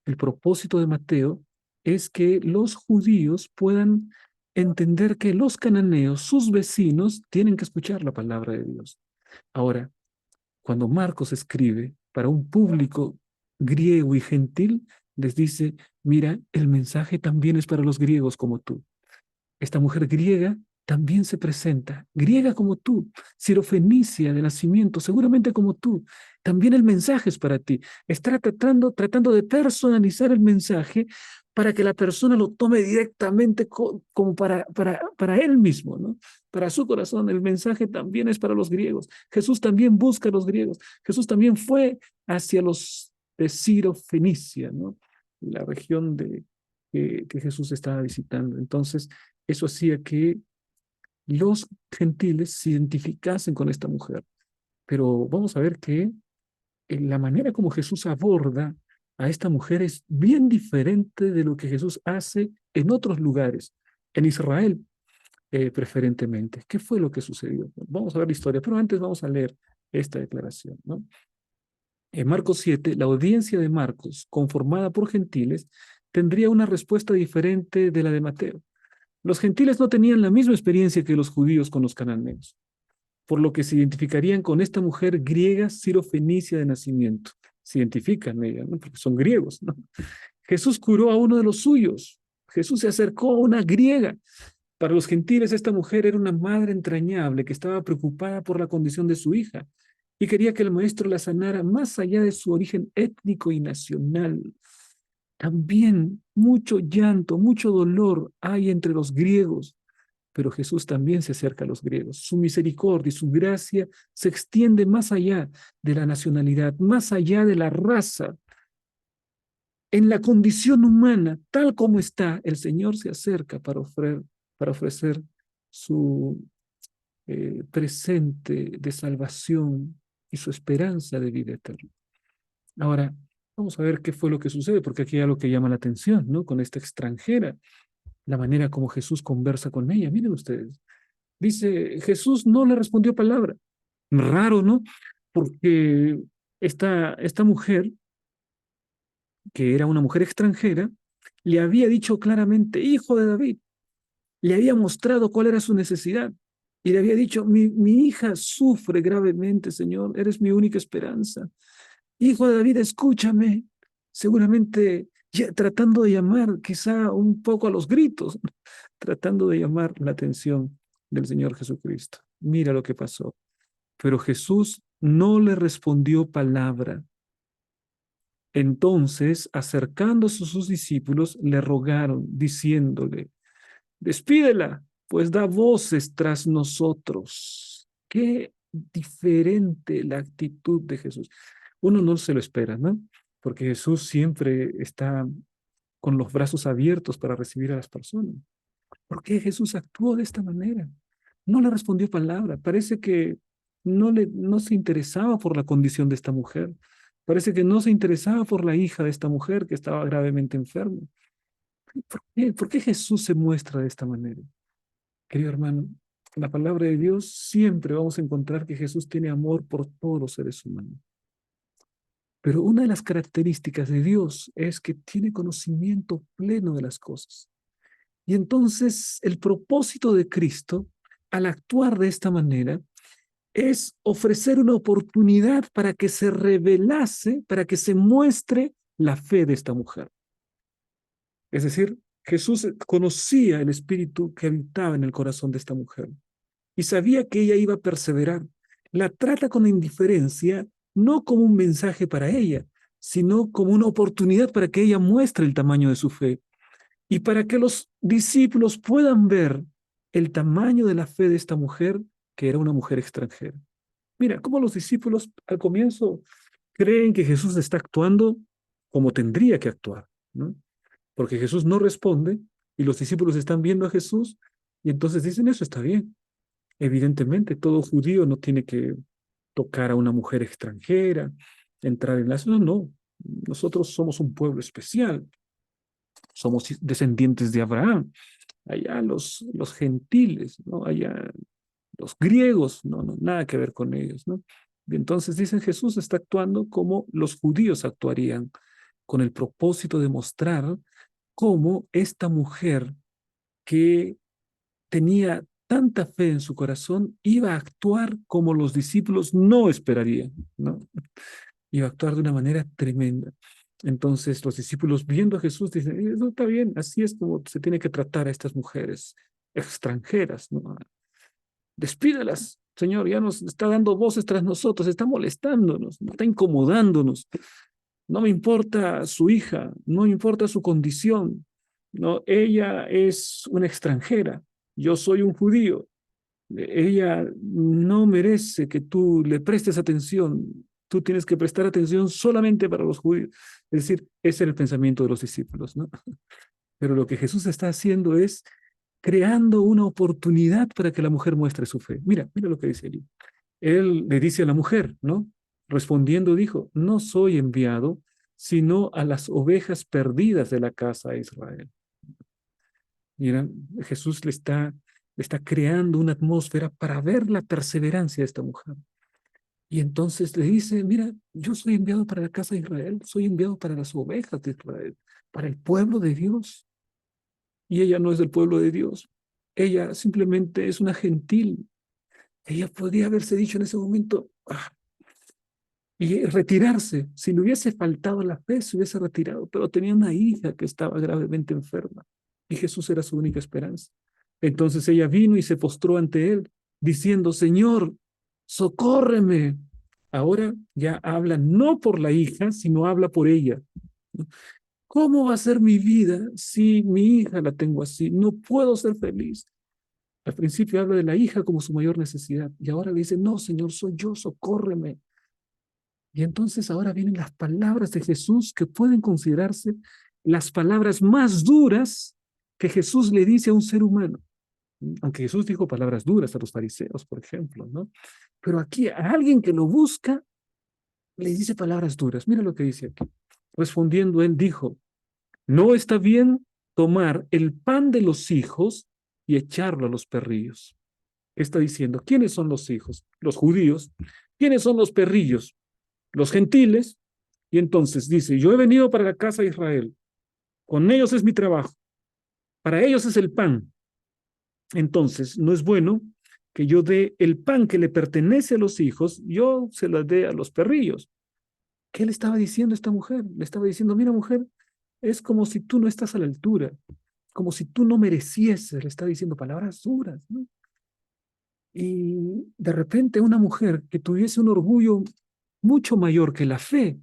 El propósito de Mateo es que los judíos puedan entender que los cananeos, sus vecinos, tienen que escuchar la palabra de Dios. Ahora, cuando Marcos escribe para un público griego y gentil, les dice, mira, el mensaje también es para los griegos como tú. Esta mujer griega también se presenta, griega como tú, sirofenicia de nacimiento, seguramente como tú. También el mensaje es para ti. Está tratando de personalizar el mensaje para que la persona lo tome directamente como para él mismo, ¿no? Para su corazón. El mensaje también es para los griegos. Jesús también busca a los griegos. Jesús también fue hacia los de Sirofenicia, ¿no? La región que Jesús estaba visitando. Entonces, eso hacía que los gentiles se identificasen con esta mujer. Pero vamos a ver que la manera como Jesús aborda a esta mujer es bien diferente de lo que Jesús hace en otros lugares, en Israel preferentemente. ¿Qué fue lo que sucedió? Vamos a ver la historia, pero antes vamos a leer esta declaración, ¿no? En Marcos 7, la audiencia de Marcos, conformada por gentiles, tendría una respuesta diferente de la de Mateo. Los gentiles no tenían la misma experiencia que los judíos con los cananeos, por lo que se identificarían con esta mujer griega sirofenicia de nacimiento. Se identifican ella, ¿no? Porque son griegos, ¿no? Jesús curó a uno de los suyos. Jesús se acercó a una griega. Para los gentiles, esta mujer era una madre entrañable que estaba preocupada por la condición de su hija y quería que el maestro la sanara más allá de su origen étnico y nacional. También mucho llanto, mucho dolor hay entre los griegos, pero Jesús también se acerca a los griegos. Su misericordia y su gracia se extiende más allá de la nacionalidad, más allá de la raza. En la condición humana, tal como está, el Señor se acerca para ofrecer su presente de salvación y su esperanza de vida eterna. Ahora, vamos a ver qué fue lo que sucede, porque aquí hay algo que llama la atención, ¿no? Con esta extranjera, la manera como Jesús conversa con ella. Miren ustedes, dice, Jesús no le respondió palabra. Raro, ¿no? Porque esta mujer, que era una mujer extranjera, le había dicho claramente, hijo de David, le había mostrado cuál era su necesidad y le había dicho, mi hija sufre gravemente, Señor, eres mi única esperanza. Hijo de David, escúchame. Seguramente ya, tratando de llamar quizá un poco a los gritos, tratando de llamar la atención del Señor Jesucristo. Mira lo que pasó. Pero Jesús no le respondió palabra. Entonces, acercándose a sus discípulos, le rogaron, diciéndole, despídela, pues da voces tras nosotros. Qué diferente la actitud de Jesús. Uno no se lo espera, ¿no? Porque Jesús siempre está con los brazos abiertos para recibir a las personas. ¿Por qué Jesús actuó de esta manera? No le respondió palabra. Parece que no se interesaba por la condición de esta mujer. Parece que no se interesaba por la hija de esta mujer que estaba gravemente enferma. ¿Por qué Jesús se muestra de esta manera? Querido hermano, en la palabra de Dios siempre vamos a encontrar que Jesús tiene amor por todos los seres humanos. Pero una de las características de Dios es que tiene conocimiento pleno de las cosas. Y entonces el propósito de Cristo, al actuar de esta manera, es ofrecer una oportunidad para que se revelase, para que se muestre la fe de esta mujer. Es decir, Jesús conocía el espíritu que habitaba en el corazón de esta mujer y sabía que ella iba a perseverar. La trata con indiferencia, no como un mensaje para ella, sino como una oportunidad para que ella muestre el tamaño de su fe y para que los discípulos puedan ver el tamaño de la fe de esta mujer, que era una mujer extranjera. Mira, cómo los discípulos al comienzo creen que Jesús está actuando como tendría que actuar, ¿no? Porque Jesús no responde y los discípulos están viendo a Jesús y entonces dicen, eso está bien. Evidentemente, todo judío no tiene que tocar a una mujer extranjera, entrar en la ciudad, no. Nosotros somos un pueblo especial, somos descendientes de Abraham. Allá los gentiles, ¿no? Allá los griegos, no, nada que ver con ellos, ¿no? Y entonces dicen, Jesús está actuando como los judíos actuarían, con el propósito de mostrar cómo esta mujer que tenía tanta fe en su corazón iba a actuar como los discípulos no esperarían, ¿no? Iba a actuar de una manera tremenda. Entonces los discípulos viendo a Jesús dicen, no está bien, así es como se tiene que tratar a estas mujeres extranjeras, ¿no? Despídelas, Señor, ya nos está dando voces tras nosotros, está molestándonos, está incomodándonos. No me importa su hija, no me importa su condición, no, ella es una extranjera, yo soy un judío, ella no merece que tú le prestes atención, tú tienes que prestar atención solamente para los judíos. Es decir, ese era el pensamiento de los discípulos, ¿no? Pero lo que Jesús está haciendo es creando una oportunidad para que la mujer muestre su fe. Mira lo que dice allí. Él le dice a la mujer, ¿no? Respondiendo dijo, no soy enviado, sino a las ovejas perdidas de la casa de Israel. Mira, Jesús le está creando una atmósfera para ver la perseverancia de esta mujer. Y entonces le dice, mira, yo soy enviado para la casa de Israel, soy enviado para las ovejas de Israel, para el pueblo de Dios. Y ella no es del pueblo de Dios. Ella simplemente es una gentil. Ella podría haberse dicho en ese momento, y retirarse. Si le hubiese faltado la fe, se hubiese retirado, pero tenía una hija que estaba gravemente enferma y Jesús era su única esperanza. Entonces ella vino y se postró ante él, diciendo, Señor, socórreme. Ahora ya habla no por la hija, sino habla por ella. ¿Cómo va a ser mi vida si mi hija la tengo así? No puedo ser feliz. Al principio habla de la hija como su mayor necesidad y ahora le dice, no, Señor, soy yo, socórreme. Y entonces ahora vienen las palabras de Jesús que pueden considerarse las palabras más duras que Jesús le dice a un ser humano. Aunque Jesús dijo palabras duras a los fariseos, por ejemplo, ¿no? Pero aquí a alguien que lo busca le dice palabras duras. Mira lo que dice aquí. Respondiendo, él dijo, no está bien tomar el pan de los hijos y echarlo a los perrillos. Está diciendo, ¿quiénes son los hijos? Los judíos. ¿Quiénes son los perrillos? Los gentiles. Y entonces dice, yo he venido para la casa de Israel. Con ellos es mi trabajo. Para ellos es el pan. Entonces, no es bueno que yo dé el pan que le pertenece a los hijos, yo se las dé a los perrillos. ¿Qué le estaba diciendo esta mujer? Le estaba diciendo, mira mujer, es como si tú no estás a la altura, como si tú no merecieses, le está diciendo palabras duras, ¿no? Y de repente una mujer que tuviese un orgullo mucho mayor que la fe,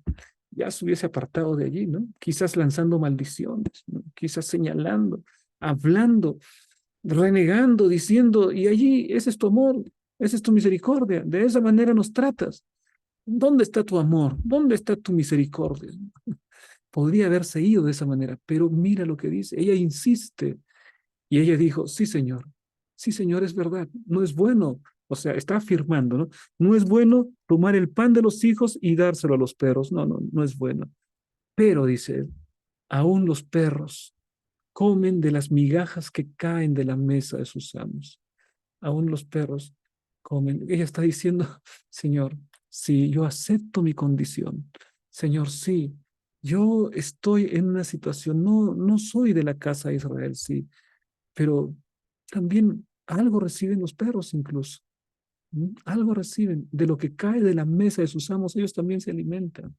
ya se hubiese apartado de allí, ¿no? Quizás lanzando maldiciones, ¿no? Quizás señalando, hablando, renegando, diciendo, y allí ese es tu amor, esa es tu misericordia, de esa manera nos tratas. ¿Dónde está tu amor? ¿Dónde está tu misericordia? Podría haberse ido de esa manera, pero mira lo que dice. Ella insiste y ella dijo, sí, Señor, es verdad, no es bueno. O sea, está afirmando, ¿no? No es bueno tomar el pan de los hijos y dárselo a los perros. No, no, no es bueno. Pero, dice él, aún los perros comen de las migajas que caen de la mesa de sus amos. Aún los perros comen. Ella está diciendo, Señor, sí, yo acepto mi condición. Señor, sí, yo estoy en una situación, no soy de la casa de Israel, sí, pero también algo reciben los perros incluso. Algo reciben. De lo que cae de la mesa de sus amos, ellos también se alimentan.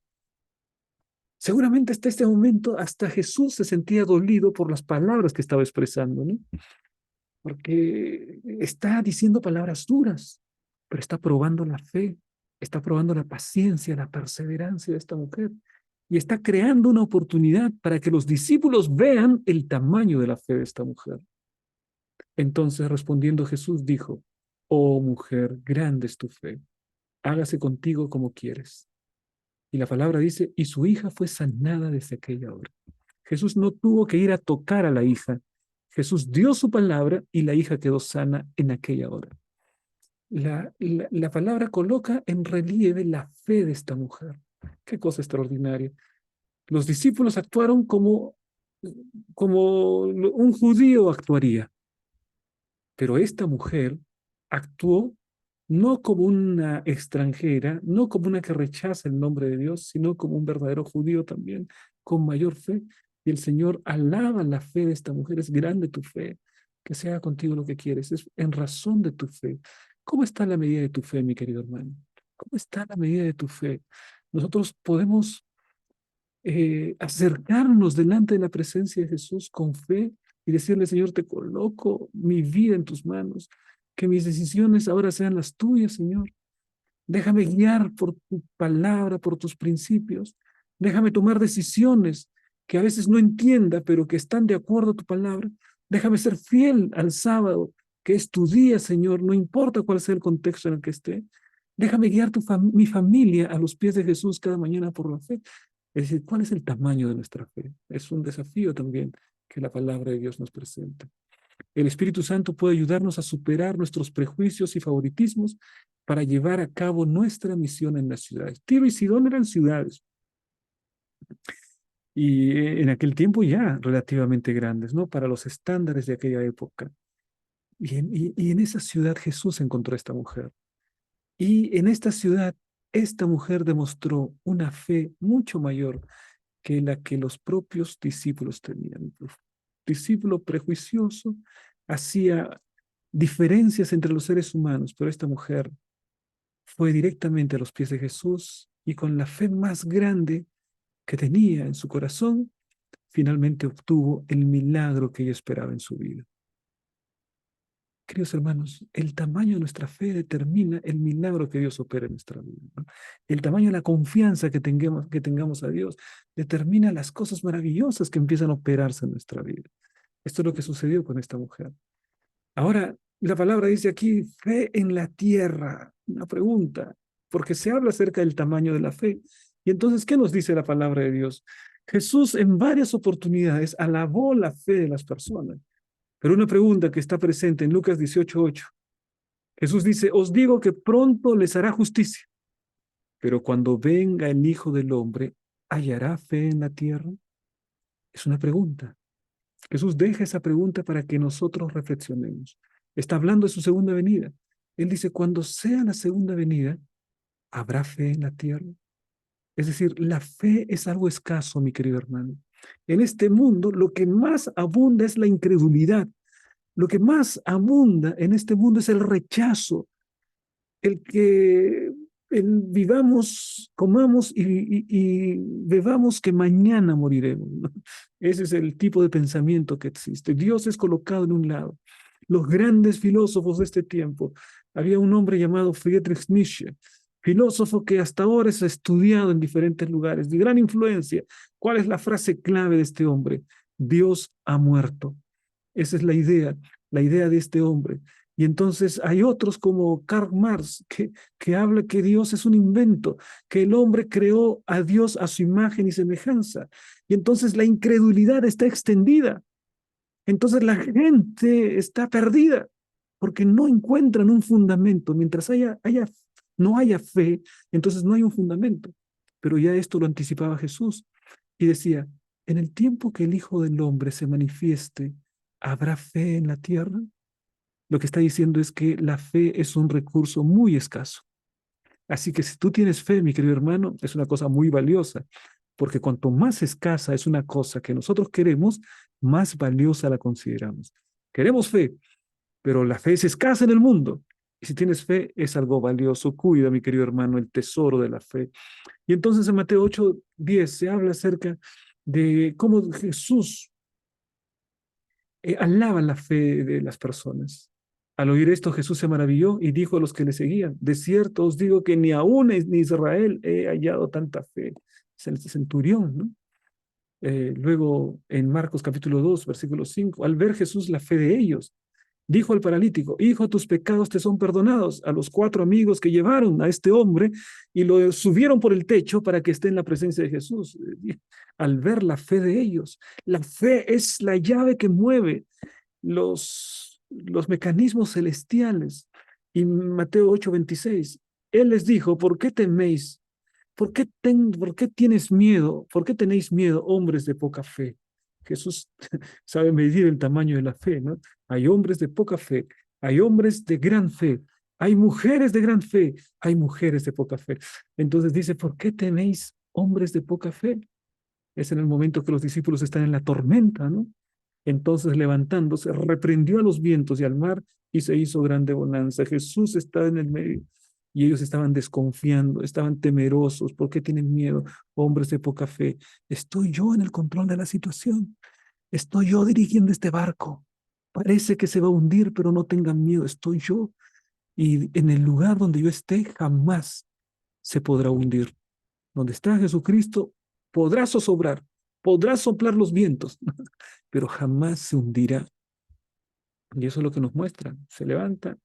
Seguramente hasta este momento, hasta Jesús se sentía dolido por las palabras que estaba expresando, ¿no? Porque está diciendo palabras duras, pero está probando la fe, está probando la paciencia, la perseverancia de esta mujer y está creando una oportunidad para que los discípulos vean el tamaño de la fe de esta mujer. Entonces, respondiendo Jesús, dijo, oh mujer, grande es tu fe, hágase contigo como quieres. Y la palabra dice, y su hija fue sanada desde aquella hora. Jesús no tuvo que ir a tocar a la hija. Jesús dio su palabra y la hija quedó sana en aquella hora. La palabra coloca en relieve la fe de esta mujer. Qué cosa extraordinaria. Los discípulos actuaron como un judío actuaría, pero esta mujer actuó no como una extranjera, no como una que rechaza el nombre de Dios, sino como un verdadero judío también, con mayor fe. Y el Señor alaba la fe de esta mujer. Es grande tu fe, que se haga contigo lo que quieres. Es en razón de tu fe. ¿Cómo está la medida de tu fe, mi querido hermano? ¿Cómo está la medida de tu fe? Nosotros podemos acercarnos delante de la presencia de Jesús con fe y decirle, Señor, te coloco mi vida en tus manos, que mis decisiones ahora sean las tuyas, Señor. Déjame guiar por tu palabra, por tus principios. Déjame tomar decisiones que a veces no entienda, pero que están de acuerdo a tu palabra. Déjame ser fiel al sábado, que es tu día, Señor, no importa cuál sea el contexto en el que esté. Déjame guiar mi familia a los pies de Jesús cada mañana por la fe. Es decir, ¿cuál es el tamaño de nuestra fe? Es un desafío también que la palabra de Dios nos presenta. El Espíritu Santo puede ayudarnos a superar nuestros prejuicios y favoritismos para llevar a cabo nuestra misión en las ciudades. Tiro y Sidón eran ciudades y en aquel tiempo ya relativamente grandes, ¿no? Para los estándares de aquella época. Y en esa ciudad Jesús encontró a esta mujer. Y en esta ciudad, esta mujer demostró una fe mucho mayor que la que los propios discípulos tenían. El discípulo prejuicioso hacía diferencias entre los seres humanos, pero esta mujer fue directamente a los pies de Jesús y con la fe más grande que tenía en su corazón, finalmente obtuvo el milagro que ella esperaba en su vida. Queridos hermanos, el tamaño de nuestra fe determina el milagro que Dios opera en nuestra vida, ¿no? El tamaño de la confianza que tengamos a Dios determina las cosas maravillosas que empiezan a operarse en nuestra vida. Esto es lo que sucedió con esta mujer. Ahora, la palabra dice aquí, fe en la tierra. Una pregunta, porque se habla acerca del tamaño de la fe. Y entonces, ¿qué nos dice la palabra de Dios? Jesús en varias oportunidades alabó la fe de las personas. Pero una pregunta que está presente en Lucas 18:8. Jesús dice, os digo que pronto les hará justicia, pero cuando venga el Hijo del Hombre, ¿hallará fe en la tierra? Es una pregunta. Jesús deja esa pregunta para que nosotros reflexionemos. Está hablando de su segunda venida. Él dice, cuando sea la segunda venida, ¿habrá fe en la tierra? Es decir, la fe es algo escaso, mi querido hermano. En este mundo lo que más abunda es la incredulidad. Lo que más abunda en este mundo es el rechazo, el que vivamos, comamos y bebamos que mañana moriremos, ¿no? Ese es el tipo de pensamiento que existe. Dios es colocado en un lado. Los grandes filósofos de este tiempo, había un hombre llamado Friedrich Nietzsche, filósofo que hasta ahora es estudiado en diferentes lugares, de gran influencia. ¿Cuál es la frase clave de este hombre? Dios ha muerto. Esa es la idea de este hombre. Y entonces hay otros como Karl Marx que habla que Dios es un invento, que el hombre creó a Dios a su imagen y semejanza. Y entonces la incredulidad está extendida. Entonces la gente está perdida porque no encuentran un fundamento. Mientras no haya fe, entonces no hay un fundamento. Pero ya esto lo anticipaba Jesús y decía, en el tiempo que el Hijo del Hombre se manifieste, ¿habrá fe en la tierra? Lo que está diciendo es que la fe es un recurso muy escaso. Así que si tú tienes fe, mi querido hermano, es una cosa muy valiosa, porque cuanto más escasa es una cosa que nosotros queremos, más valiosa la consideramos. Queremos fe, pero la fe es escasa en el mundo. Y si tienes fe, es algo valioso. Cuida, mi querido hermano, el tesoro de la fe. Y entonces en Mateo 8:10 se habla acerca de cómo Jesús alaba la fe de las personas. Al oír esto, Jesús se maravilló y dijo a los que le seguían, de cierto os digo que ni aún en Israel he hallado tanta fe. Es el centurión, ¿no? Luego, en Marcos capítulo 2, versículo 5, al ver Jesús la fe de ellos, dijo al paralítico, hijo, tus pecados te son perdonados. A los 4 amigos que llevaron a este hombre y lo subieron por el techo para que esté en la presencia de Jesús. Al ver la fe de ellos, la fe es la llave que mueve los mecanismos celestiales. Y Mateo 8:26, Él les dijo, ¿por qué teméis? ¿Por qué tienes miedo? ¿Por qué tenéis miedo, hombres de poca fe? Jesús sabe medir el tamaño de la fe, ¿no? Hay hombres de poca fe, hay hombres de gran fe, hay mujeres de gran fe, hay mujeres de poca fe. Entonces dice, ¿por qué tenéis hombres de poca fe? Es en el momento que los discípulos están en la tormenta, ¿no? Entonces levantándose, reprendió a los vientos y al mar y se hizo grande bonanza. Jesús estaba en el medio y ellos estaban desconfiando, estaban temerosos. ¿Por qué tienen miedo? Hombres de poca fe. Estoy yo en el control de la situación. Estoy yo dirigiendo este barco. Parece que se va a hundir, pero no tengan miedo. Estoy yo. Y en el lugar donde yo esté, jamás se podrá hundir. Donde está Jesucristo, podrá zozobrar, podrá soplar los vientos, pero jamás se hundirá. Y eso es lo que nos muestra. Se levanta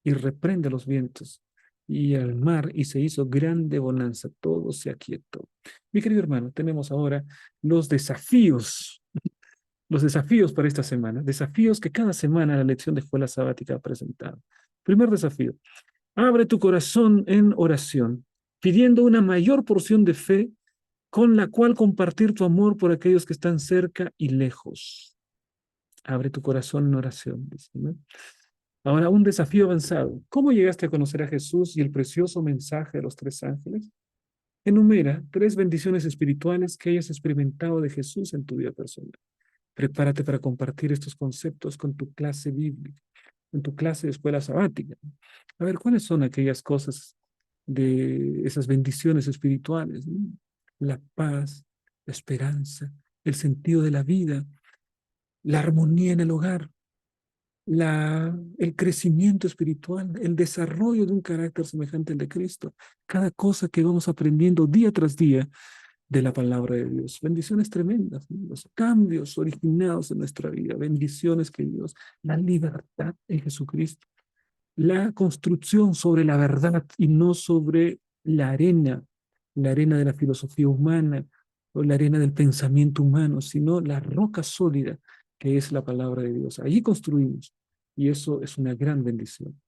y reprende los vientos y al mar y se hizo grande bonanza. Todo se aquietó. Mi querido hermano, tenemos ahora los desafíos, los desafíos para esta semana. Desafíos que cada semana la lección de escuela sabática ha presentado. Primer desafío. Abre tu corazón en oración, pidiendo una mayor porción de fe con la cual compartir tu amor por aquellos que están cerca y lejos. Abre tu corazón en oración, dice, ¿no? Ahora, un desafío avanzado. ¿Cómo llegaste a conocer a Jesús y el precioso mensaje de los 3 ángeles? Enumera 3 bendiciones espirituales que hayas experimentado de Jesús en tu vida personal. Prepárate para compartir estos conceptos con tu clase bíblica, en tu clase de escuela sabática. A ver, ¿cuáles son aquellas cosas de esas bendiciones espirituales, ¿no? La paz, la esperanza, el sentido de la vida, la armonía en el hogar, el crecimiento espiritual, el desarrollo de un carácter semejante al de Cristo. Cada cosa que vamos aprendiendo día tras día de la palabra de Dios. Bendiciones tremendas, ¿no? Los cambios originados en nuestra vida, bendiciones que Dios, la libertad en Jesucristo, la construcción sobre la verdad y no sobre la arena de la filosofía humana o la arena del pensamiento humano, sino la roca sólida que es la palabra de Dios. Allí construimos y eso es una gran bendición.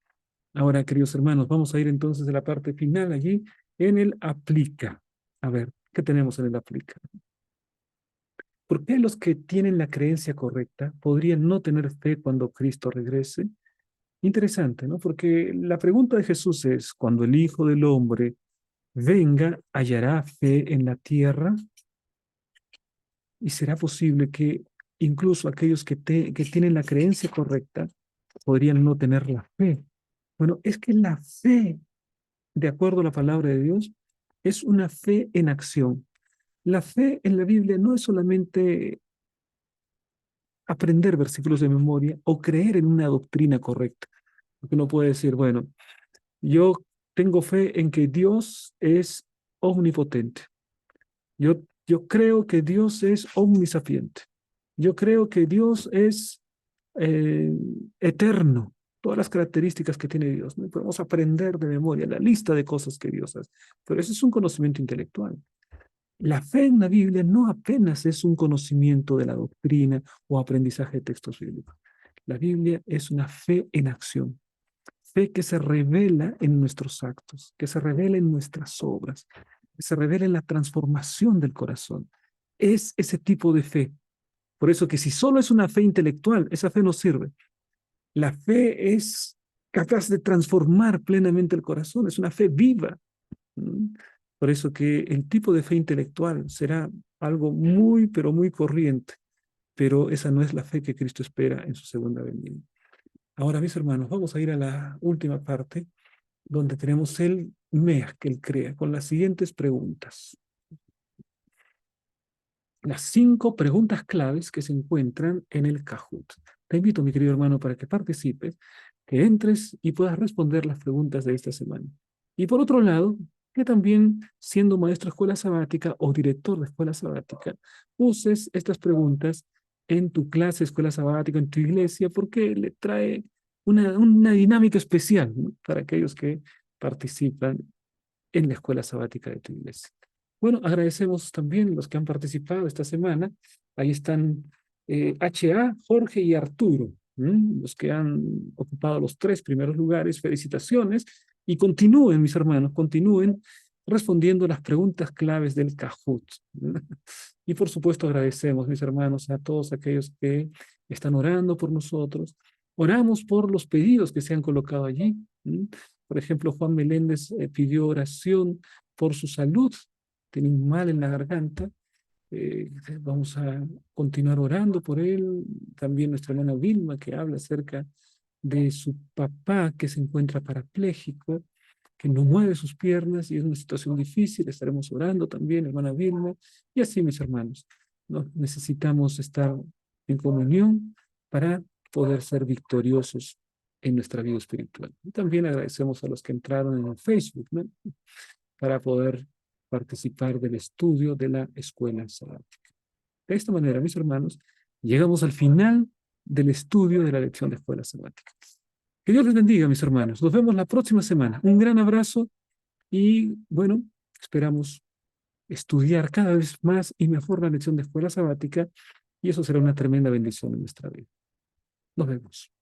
Ahora, queridos hermanos, vamos a ir entonces a la parte final allí en el aplica. A ver, ¿qué tenemos en el aplica? ¿Por qué los que tienen la creencia correcta podrían no tener fe cuando Cristo regrese? Interesante, ¿no? Porque la pregunta de Jesús es, cuando el Hijo del Hombre venga, ¿hallará fe en la tierra? y será posible que incluso aquellos que tienen la creencia correcta podrían no tener la fe. Bueno, es que la fe, de acuerdo a la palabra de Dios, es una fe en acción. La fe en la Biblia no es solamente aprender versículos de memoria o creer en una doctrina correcta. Porque uno puede decir, bueno, yo tengo fe en que Dios es omnipotente. Yo creo que Dios es omnisapiente. Yo creo que Dios es eh, eterno. Todas las características que tiene Dios, ¿no? Podemos aprender de memoria la lista de cosas que Dios hace. Pero eso es un conocimiento intelectual. La fe en la Biblia no apenas es un conocimiento de la doctrina o aprendizaje de textos bíblicos. La Biblia es una fe en acción, fe que se revela en nuestros actos, que se revela en nuestras obras, que se revela en la transformación del corazón. Es ese tipo de fe. Por eso que si solo es una fe intelectual, esa fe no sirve. La fe es capaz de transformar plenamente el corazón, es una fe viva. ¿Mm? Por eso que el tipo de fe intelectual será algo muy, pero muy corriente, pero esa no es la fe que Cristo espera en su segunda venida. Ahora, mis hermanos, vamos a ir a la última parte, donde tenemos el MEA, que él crea, con las siguientes preguntas. Las 5 preguntas claves que se encuentran en el Kahoot. Te invito, mi querido hermano, para que participes, que entres y puedas responder las preguntas de esta semana. Y por otro lado, que también, siendo maestro de escuela sabática o director de escuela sabática, uses estas preguntas en tu clase, escuela sabática, en tu iglesia, porque le trae una dinámica especial, ¿no? Para aquellos que participan en la escuela sabática de tu iglesia. Bueno, agradecemos también los que han participado esta semana. Ahí están HA, Jorge y Arturo, los que han ocupado los 3 primeros lugares. Felicitaciones y continúen, mis hermanos, continúen respondiendo las preguntas claves del Kahoot. Y por supuesto agradecemos, mis hermanos, a todos aquellos que están orando por nosotros. Oramos por los pedidos que se han colocado allí. Por ejemplo, Juan Meléndez pidió oración por su salud, tiene un mal en la garganta. Vamos a continuar orando por él. También nuestra hermana Vilma, que habla acerca de su papá que se encuentra parapléjico, que no mueve sus piernas y es una situación difícil. Estaremos orando también, hermana Vilma. Y así, mis hermanos, ¿no? Necesitamos estar en comunión para poder ser victoriosos en nuestra vida espiritual. Y también agradecemos a los que entraron en el Facebook, ¿no? Para poder participar del estudio de la escuela sabática. De esta manera, mis hermanos, llegamos al final del estudio de la lección de escuela sabática. Que Dios les bendiga, mis hermanos. Nos vemos la próxima semana. Un gran abrazo y, bueno, esperamos estudiar cada vez más y mejor la lección de escuela sabática y eso será una tremenda bendición en nuestra vida. Nos vemos.